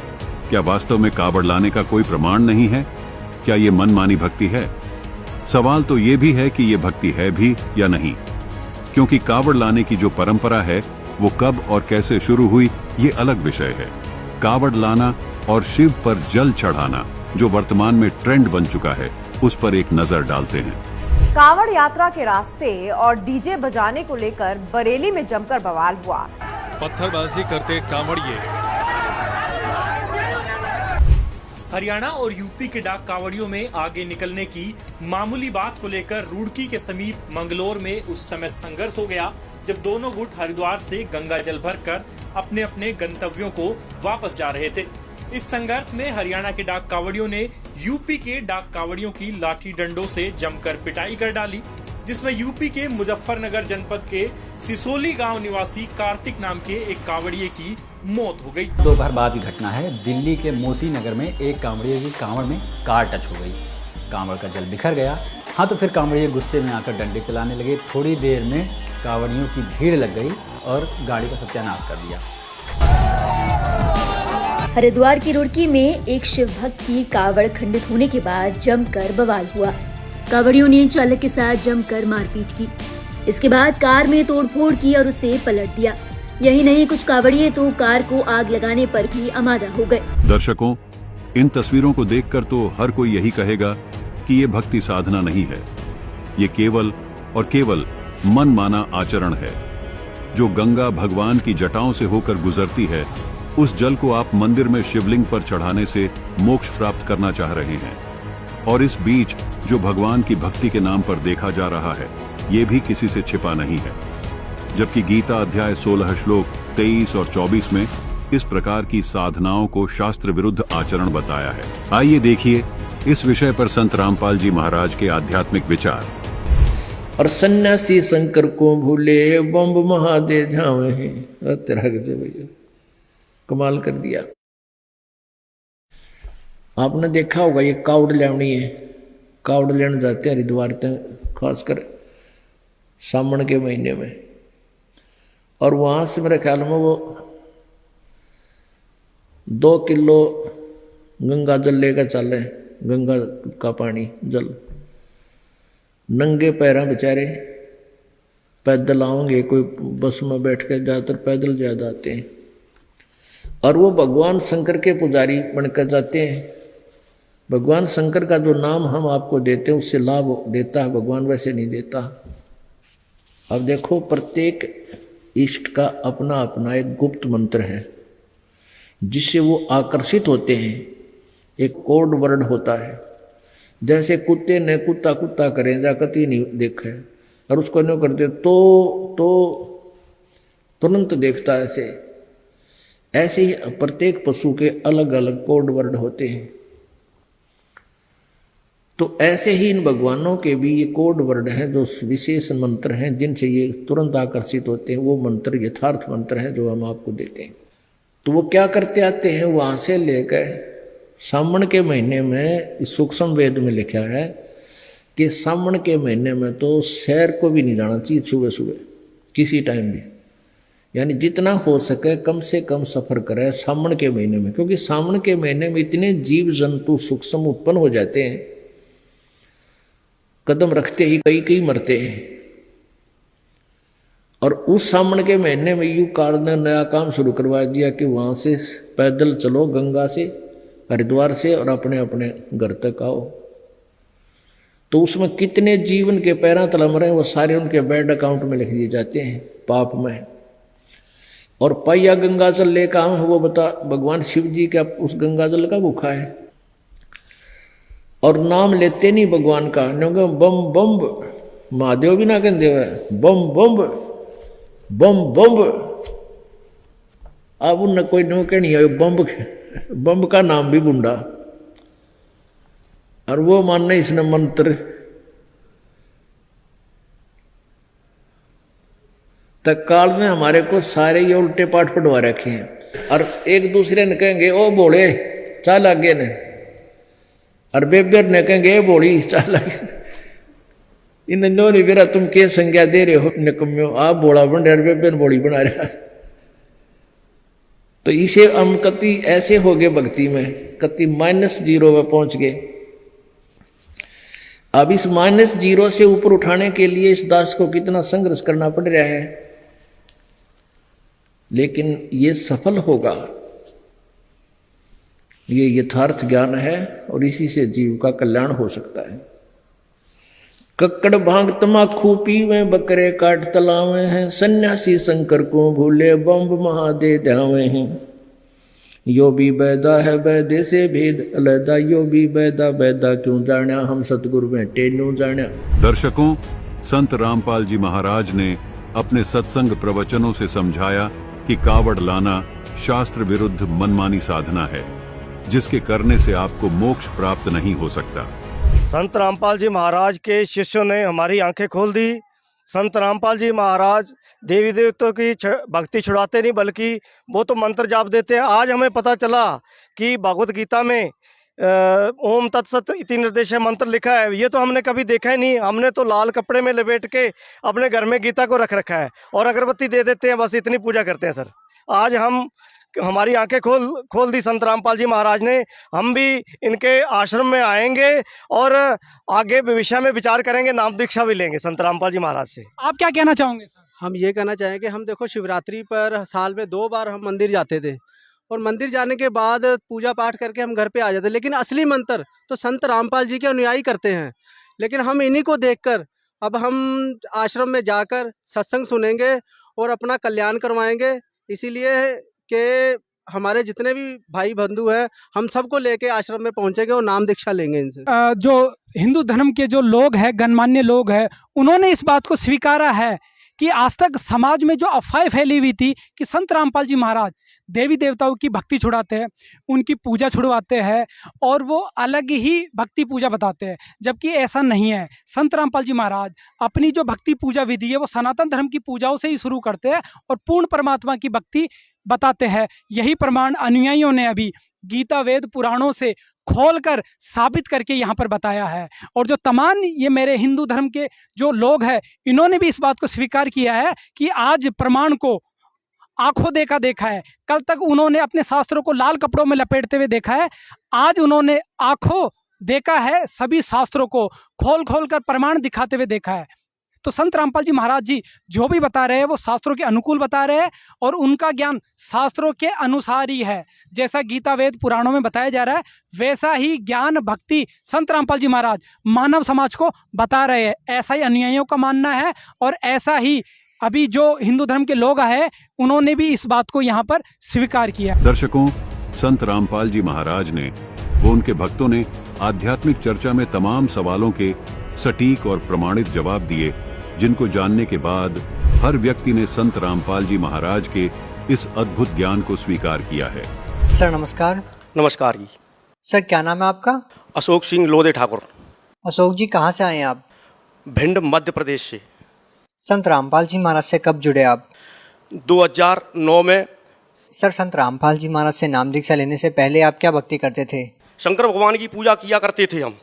क्या वास्तव में कावड़ लाने का कोई प्रमाण नहीं है? क्या ये मनमानी भक्ति है? सवाल तो ये भी है कि ये भक्ति है भी या नहीं, क्योंकि कावड़ लाने की जो परंपरा है वो कब और कैसे शुरू हुई ये अलग विषय है। कावड़ लाना और शिव पर जल चढ़ाना जो वर्तमान में ट्रेंड बन चुका है, उस पर एक नजर डालते हैं। कांवड़ यात्रा के रास्ते और डीजे बजाने को लेकर बरेली में जमकर बवाल हुआ। पत्थरबाजी करते कांवड़िए। हरियाणा और यूपी के डाक कांवड़ियों में आगे निकलने की मामूली बात को लेकर रुड़की के समीप मंगलोर में उस समय संघर्ष हो गया जब दोनों गुट हरिद्वार से गंगा जल भरकर अपने अपने गंतव्यों को वापस जा रहे थे। इस संघर्ष में हरियाणा के डाक कांवड़ियों ने यूपी के डाक कांवड़ियों की लाठी डंडों से जमकर पिटाई कर डाली, जिसमें यूपी के मुजफ्फरनगर जनपद के सिसोली गांव निवासी कार्तिक नाम के एक कांवड़िए की मौत हो गई। दोपहर बाद की घटना है। दिल्ली के मोती नगर में एक कांवड़िए की कांवड़ में कार टच हो गई, कांवड़ का जल बिखर गया। हाँ, तो फिर कांवड़िए गुस्से में आकर डंडे चलाने लगे। थोड़ी देर में कांवड़ियों की भीड़ लग गई और गाड़ी का सत्यानाश कर दिया। हरिद्वार की रुड़की में एक शिव भक्त की कावड़ खंडित होने के बाद जमकर बवाल हुआ। कावड़ियों ने चालक के साथ जमकर मारपीट की। इसके बाद कार में तोड़फोड़ की और उसे पलट दिया। यही नहीं, कुछ कावड़िए तो कार को आग लगाने पर भी आमादा हो गए। दर्शकों, इन तस्वीरों को देखकर तो हर कोई यही कहेगा कि ये भक्ति साधना नहीं है, ये केवल और केवल मनमाना आचरण है। जो गंगा भगवान की जटाओं से होकर गुजरती है, उस जल को आप मंदिर में शिवलिंग पर चढ़ाने से मोक्ष प्राप्त करना चाह रहे हैं। और इस बीच जो भगवान की भक्ति के नाम पर देखा जा रहा है, ये भी किसी से छिपा नहीं है। जबकि गीता अध्याय 16 श्लोक 23 और 24 में इस प्रकार की साधनाओं को शास्त्र विरुद्ध आचरण बताया है। आइए देखिए इस विषय पर संत रामपाल जी महाराज के आध्यात्मिक विचार। और सन्यासी शंकर को भूले, बम्ब महादेव झावे हैं। तेरा भैया कमाल कर दिया। आपने देखा होगा ये कावड़ लेवनी है, कावड़ लेने जाते हैं हरिद्वार तक, खासकर सावन के महीने में। और वहां से मेरे ख्याल में वो 2 किलो गंगा जल लेकर चले, गंगा का पानी जल। नंगे पैरा बेचारे पैदल आओगे, कोई बस में बैठ कर ज्यादातर पैदल जा जाते हैं। और वो भगवान शंकर के पुजारी बनकर जाते हैं। भगवान शंकर का जो नाम हम आपको देते हैं उससे लाभ देता है भगवान, वैसे नहीं देता। अब देखो, प्रत्येक इष्ट का अपना अपना एक गुप्त मंत्र है जिससे वो आकर्षित होते हैं। एक कोड वर्ड होता है, जैसे कुत्ते ने कुत्ता कुत्ता करें जा कति नहीं देखा है, और उसको नहीं करते तो तुरंत देखता है। ऐसे ही प्रत्येक पशु के अलग अलग कोड वर्ड होते हैं। तो ऐसे ही इन भगवानों के भी ये कोड वर्ड हैं, जो विशेष मंत्र हैं जिनसे ये तुरंत आकर्षित होते हैं। वो मंत्र यथार्थ मंत्र हैं जो हम आपको देते हैं। तो वो क्या करते आते हैं, वहां से लेकर सावन के महीने में सूक्ष्म वेद में लिखा है कि सावन के महीने में तो शहर को भी नहीं जाना चाहिए सुबह सुबह किसी टाइम भी। यानी जितना हो सके कम से कम सफर करें सावन के महीने में, क्योंकि सावन के महीने में इतने जीव जंतु सूक्ष्म उत्पन्न हो जाते हैं, कदम रखते ही कई कई मरते हैं। और उस सावन के महीने में यू कार ने नया काम शुरू करवा दिया कि वहां से पैदल चलो गंगा से हरिद्वार से और अपने अपने घर तक आओ। तो उसमें कितने जीवन के पैरा तलम रहे हैं वो सारे उनके बैंक अकाउंट में लिख दिए जाते हैं पाप में। और पैया गंगा जल लेकर आम वो बता भगवान शिव जी का उस गंगा जल का भूखा है। और नाम लेते नहीं भगवान का, क्योंकि बम बम महादेव भी ना कहते हुए बम बम बम बम। अब उन कोई नो कहनी है बम का नाम भी बुंडा, और वो मानना इसने मंत्र। तत्काल में हमारे को सारे ये उल्टे पाठ पढ़वा रखे हैं, और एक दूसरे ने कहेंगे ओ बोले चाल आगे ने, और बेबर ने कहेंगे बोली चाल आगे। इन नो नहीं बेरा तुम के संज्ञा दे रहे हो निकम्यो, आप बोला बन रहे बेबर बोली बना रहा। तो इसे हम कति ऐसे हो गए भक्ति में, कति -0 में पहुंच गए। अब इस -0 से ऊपर उठाने के लिए इस दास को कितना संघर्ष करना पड़ रहा है, लेकिन ये सफल होगा। ये यथार्थ ज्ञान है और इसी से जीव का कल्याण हो सकता है। कक्कड़ भांग तमाकू पीवे, बकरे काट तलावे हैं, सन्यासी शंकर को भूले, बम्ब महादे ध्यावे हैं। यो भी बैदा है बैदे से भेद अलैदा, यो भी बैदा बैदा क्यों जाण्या, हम सतगुरु बैठे न्यू जाण्या। दर्शकों, संत रामपाल जी महाराज ने अपने सत्संग प्रवचनों से समझाया कि कावड़ लाना शास्त्र विरुद्ध मनमानी साधना है, जिसके करने से आपको मोक्ष प्राप्त नहीं हो सकता। संत रामपाल जी महाराज के शिष्यों ने हमारी आंखें खोल दी। संत रामपाल जी महाराज देवी देवताओं की भक्ति छुड़ाते नहीं, बल्कि वो तो मंत्र जाप देते हैं। आज हमें पता चला कि भगवत गीता में ओम तत्सत इति निर्देश मंत्र लिखा है। ये तो हमने कभी देखा ही नहीं। हमने तो लाल कपड़े में लपेट के अपने घर में गीता को रख रखा है और अगरबत्ती दे देते हैं, बस इतनी पूजा करते हैं। सर, आज हमारी आंखें खोल दी संत रामपाल जी महाराज ने। हम भी इनके आश्रम में आएंगे और आगे विषय में विचार करेंगे, नाम दीक्षा भी लेंगे संत रामपाल जी महाराज से। आप क्या कहना चाहोगे सर? हम ये कहना चाहेंगे, हम देखो शिवरात्रि पर साल में 2 बार हम मंदिर जाते थे, और मंदिर जाने के बाद पूजा पाठ करके हम घर पे आ जाते, लेकिन असली मंत्र तो संत रामपाल जी के अनुयायी करते हैं। लेकिन हम इन्हीं को देखकर अब हम आश्रम में जाकर सत्संग सुनेंगे और अपना कल्याण करवाएंगे। इसीलिए कि हमारे जितने भी भाई बंधु हैं, हम सबको लेके आश्रम में पहुंचेंगे और नाम दीक्षा लेंगे इनसे। जो हिंदू धर्म के जो लोग हैं, गणमान्य लोग हैं, उन्होंने इस बात को स्वीकारा है कि आज तक समाज में जो अफवाहें फैली हुई थी कि संत रामपाल जी महाराज देवी देवताओं की भक्ति छुड़ाते हैं, उनकी पूजा छुड़वाते हैं और वो अलग ही भक्ति पूजा बताते हैं, जबकि ऐसा नहीं है। संत रामपाल जी महाराज अपनी जो भक्ति पूजा विधि है वो सनातन धर्म की पूजाओं से ही शुरू करते हैं और पूर्ण परमात्मा की भक्ति बताते हैं। यही प्रमाण अनुयायियों ने अभी गीता वेद पुराणों से खोलकर साबित करके यहाँ पर बताया है। और जो तमाम ये मेरे हिंदू धर्म के जो लोग हैं, इन्होंने भी इस बात को स्वीकार किया है कि आज प्रमाण को आंखों देखा है। कल तक उन्होंने अपने शास्त्रों को लाल कपड़ों में लपेटते हुए देखा है, आज उन्होंने आंखों देखा है, सभी शास्त्रों को खोल कर प्रमाण दिखाते हुए देखा है। तो संत रामपाल जी महाराज जी जो भी बता रहे हैं वो शास्त्रों के अनुकूल बता रहे हैं और उनका ज्ञान शास्त्रों के अनुसार ही है। जैसा गीता वेद पुराणों में बताया जा रहा है, वैसा ही ज्ञान भक्ति संत रामपाल जी महाराज मानव समाज को बता रहे हैं। ऐसा ही अनुयायियों का मानना है और ऐसा ही अभी जो हिंदू धर्म के लोग हैं उन्होंने भी इस बात को यहाँ पर स्वीकार किया। दर्शकों, संत रामपाल जी महाराज ने वो उनके भक्तों ने आध्यात्मिक चर्चा में तमाम सवालों के सटीक और प्रमाणित जवाब दिए, जिनको जानने के बाद हर व्यक्ति ने संत रामपाल जी महाराज के इस अद्भुत ज्ञान को स्वीकार किया है। सर नमस्कार। नमस्कार जी। सर क्या नाम है आपका? अशोक सिंह लोधे ठाकुर। अशोक जी कहाँ से आए हैं आप? भिंड मध्य प्रदेश से। संत रामपाल जी महाराज से कब जुड़े आप? 2009 में। सर संत रामपाल जी महाराज से नाम दीक्षा लेने से पहले आप क्या भक्ति करते थे? शंकर भगवान की पूजा किया करते थे हम।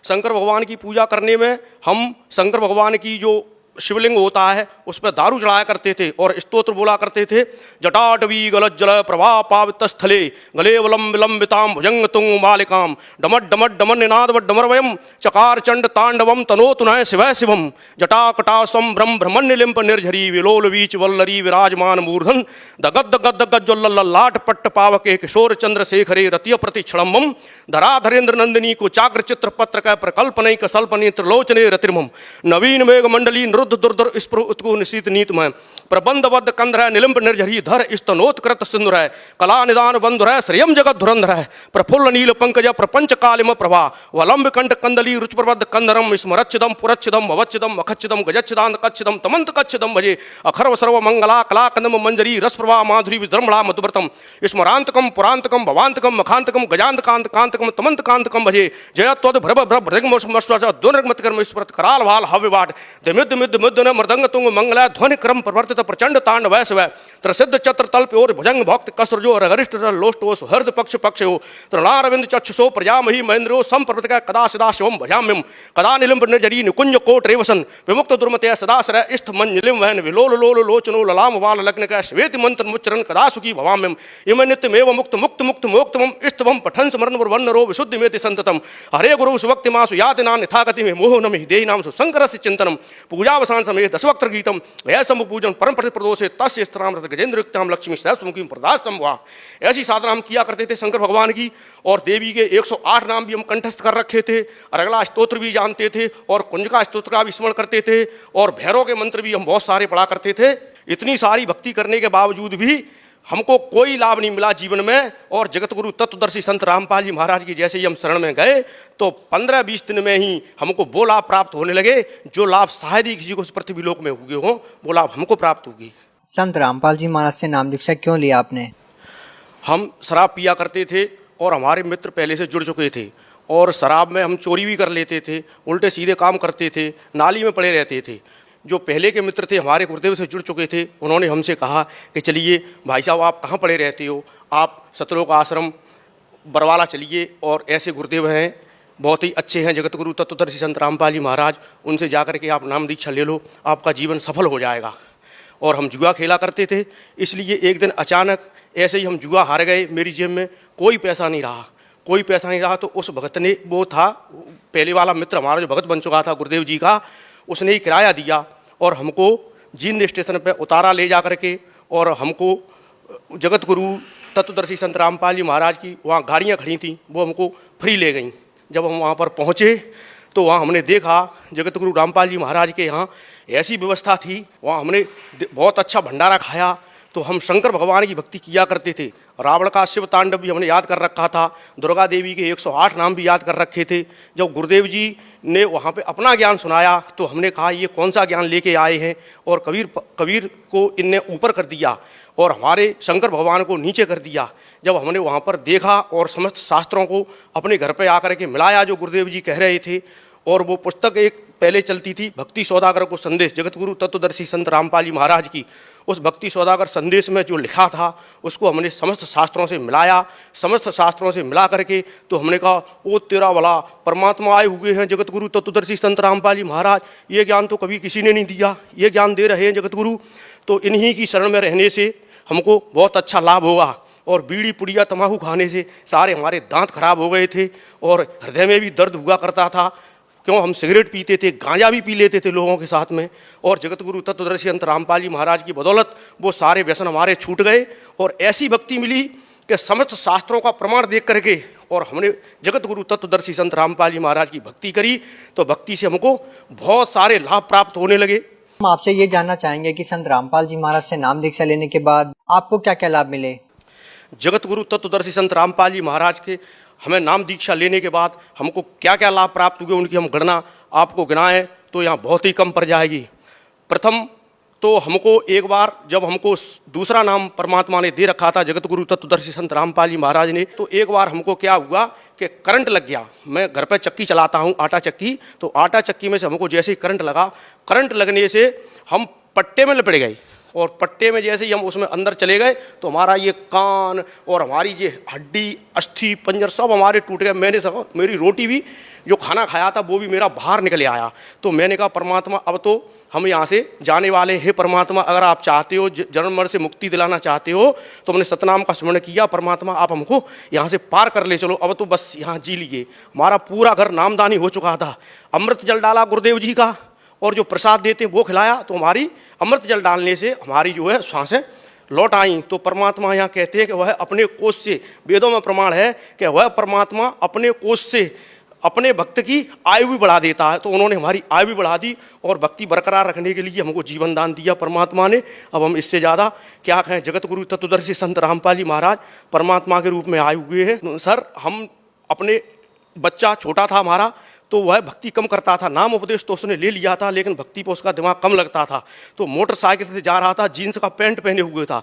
शंकर भगवान की पूजा करने में हम शंकर भगवान की जो शिवलिंग होता है उस पर दारू चढ़ाया करते थे और स्तोत्र बोला करते थे। जटाटवी गलत जल प्रभा पावित स्थले गले वलम विलंबिताम भुजंग तुंग मालिकाम डमट डमट डमन निनाद डमरवयम चकार चंड तांडवम तनोतु नः शिवः शिवम जटा स्वम ब्रह्म ब्रह्मण्य लिंप निर्झरी विलोल वीच वल्लरी विराजमान मूर्धन दगद गद गज्जल लाट पट्ट पावके किशोर चंद्र शेखरे रतिय प्रति क्षणम धरा धरेन्द्र नंदिनी को चाग्र चित्र पत्र का प्रकल्पनैक सल्पने त्रिलोचने रतिर्मम नवीन मेघ मंडली नृद्ध शुद्ध दुर्धर स्पुर उत्को निशीत नीत में प्रबंधबद्ध कंधर है निलिम्ब निर्झरी धर स्तनोत्कृत सिंधुर है कला निदान बंधुर है श्रियम जगत धुरंधर है प्रफुल्ल नील पंकज प्रपंच कालिम प्रभा वलंब कंठ कंदली रुचप्रबद्ध कंधरम स्मरच्छिदम पुरच्छिदम अवच्छिदम अखच्छिदम गजच्छिदांत कच्छिदम तमंत कच्छिदम भजे अखर्व सर्व मंगला कला कंदम मंजरी रस प्रभा माधुरी विद्रमणा मधुव्रतम स्मरांतकम पुरांतकम भवांतकम मखांतकम गजांत कांत कांतकम तमंत कांतकम भजे जय त्वद भ्रभ भ्रभ ऋग्मस्वजा दुर्गमत कर्म स्मृत कराल भाल हव्य बाट दिमिद मिद मुद्दन मृदंग तुंग मंगला ध्वनि क्रम प्रवर्तित प्रचंड तांड वैश्व त्रसिद्ध चत्र तल्प और भुजंग भक्त कसर जो गरिष्ठ लोष्टोस हृद पक्ष पक्ष हो तृणारविंद चक्षुषो प्रजामही महेंद्रो संप्रवृत कदा सदा शिवम भजाम्यम कदा निलिम्ब निर्जरी निकुंज कोट रेवसन विमुक्त दुर्मते सदाश्रय इष्ट मंजलिम वहन विलोल लोल लोचनो ललाम वाल लग्न का श्वेत मंत्र मुच्चरण कदा सुखी भवाम्यम इम नित्यमेव मुक्त मुक्त मुक्त मोक्तमम इष्टवम पठन स्मरण वर्णरो विशुद्धि मेति संततम हरे गुरु सुवक्ति मासु यातिनान यथागति में मोह नमि देहि नाम सु संकरस्य चिंतनम पूजावसान समय दशवक्त्र गीतम वह समूह पूजन परम प्रदोषे तस्य स्त्राम गजेंद्र युक्ताम लक्ष्मी सहस्रमुखी प्रदास संभवा। ऐसी साधना हम किया करते थे शंकर भगवान की, और देवी के 108 नाम भी हम कंठस्थ कर रखे थे, अरगला स्तोत्र भी जानते थे और कुंजका स्तोत्र का भी स्मरण करते थे, और भैरव के मंत्र भी हम बहुत सारे पढ़ा करते थे। इतनी सारी भक्ति करने के बावजूद भी हमको कोई लाभ नहीं मिला जीवन में। और जगत गुरु तत्वदर्शी संत रामपाल जी महाराज की जैसे ही हम शरण में गए तो 15-20 दिन में ही हमको वो लाभ प्राप्त होने लगे जो लाभ शायद ही किसी को इस पृथ्वी लोक में हुए हों, वो लाभ हमको प्राप्त होगी। संत रामपाल जी महाराज से नाम दीक्षा क्यों लिया आपने? हम शराब पिया करते थे और हमारे मित्र पहले से जुड़ चुके थे, और शराब में हम चोरी भी कर लेते थे, उल्टे सीधे काम करते थे, नाली में पड़े रहते थे। जो पहले के मित्र थे हमारे गुरुदेव से जुड़ चुके थे, उन्होंने हमसे कहा कि चलिए भाई साहब आप कहाँ पड़े रहते हो, आप सतलोक आश्रम बरवाला चलिए, और ऐसे गुरुदेव हैं बहुत ही अच्छे हैं जगत गुरु तत्वदर्शी संत रामपाल जी महाराज, उनसे जाकर के आप नाम दीक्षा ले लो, आपका जीवन सफल हो जाएगा। और हम जुआ खेला करते थे, इसलिए एक दिन अचानक ऐसे ही हम जुआ हार गए, मेरी जेब में कोई पैसा नहीं रहा, तो उस भगत ने, वो था पहले वाला मित्र हमारा जो भगत बन चुका था गुरुदेव जी का, उसने ही किराया दिया और हमको जींद स्टेशन पे उतारा ले जा करके, और हमको जगत गुरु तत्वदर्शी संत रामपाल जी महाराज की वहाँ गाड़ियाँ खड़ी थी, वो हमको फ्री ले गईं। जब हम वहाँ पर पहुँचे तो वहाँ हमने देखा जगत गुरु रामपाल जी महाराज के यहाँ ऐसी व्यवस्था थी, वहाँ हमने बहुत अच्छा भंडारा खाया। तो हम शंकर भगवान की भक्ति किया करते थे, रावण का शिव तांडव भी हमने याद कर रखा था, दुर्गा देवी के 108 नाम भी याद कर रखे थे। जब गुरुदेव जी ने वहाँ पे अपना ज्ञान सुनाया तो हमने कहा ये कौन सा ज्ञान लेके आए हैं, और कबीर को इनने ऊपर कर दिया और हमारे शंकर भगवान को नीचे कर दिया। जब हमने वहाँ पर देखा और समस्त शास्त्रों को अपने घर पे आकर के मिलाया जो गुरुदेव जी कह रहे थे, और वो पुस्तक एक पहले चलती थी भक्ति सौदागर को संदेश, जगत गुरु तत्वदर्शी संत रामपाल जी महाराज की, उस भक्ति सौदागर संदेश में जो लिखा था उसको हमने समस्त शास्त्रों से मिलाया। समस्त शास्त्रों से मिला करके तो हमने कहा ओ तेरा भला परमात्मा आए हुए हैं जगत गुरु तत्वदर्शी संत रामपाल जी महाराज, ये ज्ञान तो कभी किसी ने नहीं दिया, ये ज्ञान दे रहे हैं जगत गुरु, तो इन्हीं की शरण में रहने से हमको बहुत अच्छा लाभ होगा। और बीड़ी पुड़िया तम्बाकू खाने से सारे हमारे दांत खराब हो गए थे, और हृदय में भी दर्द हुआ करता था, क्यों हम सिगरेट पीते थे, गांजा भी पी लेते थे लोगों के साथ में। और जगत गुरु तत्वदर्शी संत रामपाल जी महाराज की बदौलत वो सारे व्यसन हमारे छूट गए, और ऐसी भक्ति मिली कि समस्त शास्त्रों का प्रमाण देख करके और हमने जगत गुरु तत्वदर्शी संत रामपाल जी महाराज की भक्ति करी, तो भक्ति से हमको बहुत सारे लाभ प्राप्त होने लगे। हम आपसे ये जानना चाहेंगे कि संत रामपाल जी महाराज से नाम दीक्षा लेने के बाद आपको क्या क्या लाभ मिले? जगत गुरु तत्वदर्शी संत रामपाल जी महाराज के हमें नाम दीक्षा लेने के बाद हमको क्या क्या लाभ प्राप्त हुए, उनकी हम गणना आपको गिनाएं तो यहाँ बहुत ही कम पड़ जाएगी। प्रथम तो हमको एक बार जब हमको दूसरा नाम परमात्मा ने दे रखा था जगत गुरु तत्वदर्शी संत रामपाल जी महाराज ने, तो एक बार हमको क्या हुआ कि करंट लग गया। मैं घर पे चक्की चलाता हूँ, आटा चक्की, तो आटा चक्की में से हमको जैसे ही करंट लगा, करंट लगने से हम पट्टे में लपट गए, और पट्टे में जैसे ही हम उसमें अंदर चले गए तो हमारा ये कान और हमारी ये हड्डी अस्थि पंजर सब हमारे टूट गए। मैंने सब, मेरी रोटी भी जो खाना खाया था वो भी मेरा बाहर निकल आया। तो मैंने कहा परमात्मा अब तो हम यहाँ से जाने वाले हैं, परमात्मा अगर आप चाहते हो जन्म मरण से मुक्ति दिलाना चाहते हो तो हमने सतनाम का स्मरण किया, परमात्मा आप हमको यहाँ से पार कर ले चलो, अब तो बस यहाँ जी लिए। हमारा पूरा घर नामदानी हो चुका था, अमृत जल डाला गुरुदेव जी का, और जो प्रसाद देते वो खिलाया, तो हमारी अमृत जल डालने से हमारी जो है सांसें लौट आई। तो परमात्मा यहाँ कहते हैं कि वह अपने कोष से, वेदों में प्रमाण है कि वह परमात्मा अपने कोष से अपने भक्त की आयु भी बढ़ा देता है। तो उन्होंने हमारी आयु भी बढ़ा दी और भक्ति बरकरार रखने के लिए हमको जीवन दान दिया परमात्मा ने। अब हम इससे ज़्यादा क्या कहें। जगत गुरु तत्वदर्शी संत रामपाल जी महाराज परमात्मा के रूप में आए हुए हैं। सर, हम अपने बच्चा छोटा था हमारा, तो वह भक्ति कम करता था। नाम उपदेश तो उसने ले लिया था, लेकिन भक्ति पर उसका दिमाग कम लगता था। तो मोटरसाइकिल से जा रहा था, जीन्स का पैंट पहने हुए था।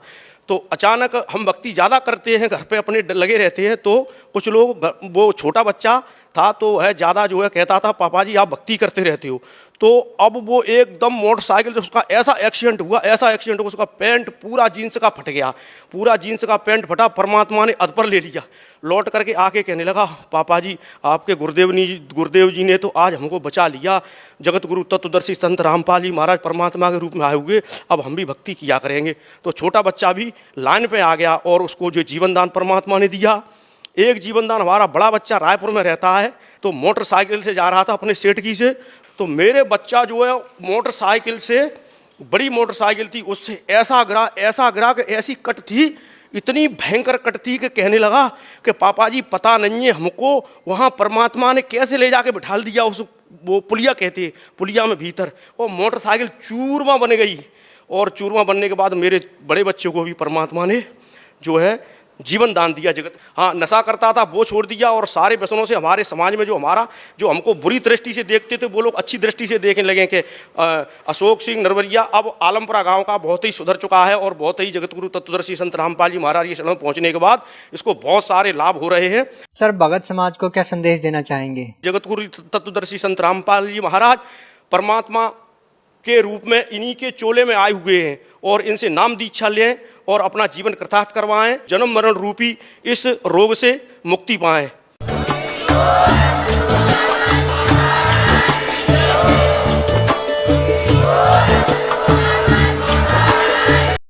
तो अचानक हम भक्ति ज़्यादा करते हैं, घर पे अपने लगे रहते हैं, तो कुछ लोग, वो छोटा बच्चा था तो वह ज़्यादा जो है कहता था, पापा जी आप भक्ति करते रहते हो। तो अब वो एकदम मोटरसाइकिल से उसका ऐसा एक्सीडेंट हुआ, उसका पैंट पूरा जीन्स का फट गया, पूरा जीन्स का पैंट फटा। परमात्मा ने अध पर ले लिया। लौट करके आके कहने लगा, पापा जी आपके गुरुदेव जी ने तो आज हमको बचा लिया। जगत गुरु तत्वदर्शी संत रामपाल जी महाराज परमात्मा के रूप में आए हुए, अब हम भी भक्ति किया करेंगे। तो छोटा बच्चा भी लाइन पे आ गया और उसको जो जीवन दान परमात्मा ने दिया। एक जीवन दान हमारा बड़ा बच्चा रायपुर में रहता है, तो मोटरसाइकिल से जा रहा था अपने सेठगी से। तो मेरे बच्चा जो है मोटरसाइकिल से, बड़ी मोटरसाइकिल थी, उससे ऐसा गिरा कि ऐसी कट थी, इतनी भयंकर कट थी कि कहने लगा कि पापा जी पता नहीं है हमको वहाँ परमात्मा ने कैसे ले जाके बिठा दिया उस, वो पुलिया कहते हैं, पुलिया में भीतर, वो मोटरसाइकिल चूरमा बन गई। और चूरमा बनने के बाद मेरे बड़े बच्चे को भी परमात्मा ने जो है जीवन दान दिया। जगत, हाँ, नशा करता था वो छोड़ दिया। और सारे व्यसनों से हमारे समाज में जो हमको बुरी दृष्टि से देखते थे, वो लोग अच्छी दृष्टि से देखने लगे कि अशोक सिंह नरवरिया अब आलमपुरा गांव का बहुत ही सुधर चुका है और बहुत ही जगत गुरु तत्वदर्शी संत रामपाल जी महाराज के शरण पहुंचने के बाद इसको बहुत सारे लाभ हो रहे हैं। सर, भगत समाज को क्या संदेश देना चाहेंगे? जगत गुरु तत्वदर्शी संत रामपाल जी महाराज परमात्मा के रूप में इन्हीं के चोले में आए हुए हैं और इनसे नाम दीक्षा लें और अपना जीवन कृतार्थ करवाएं, जन्म मरण रूपी इस रोग से मुक्ति पाएं।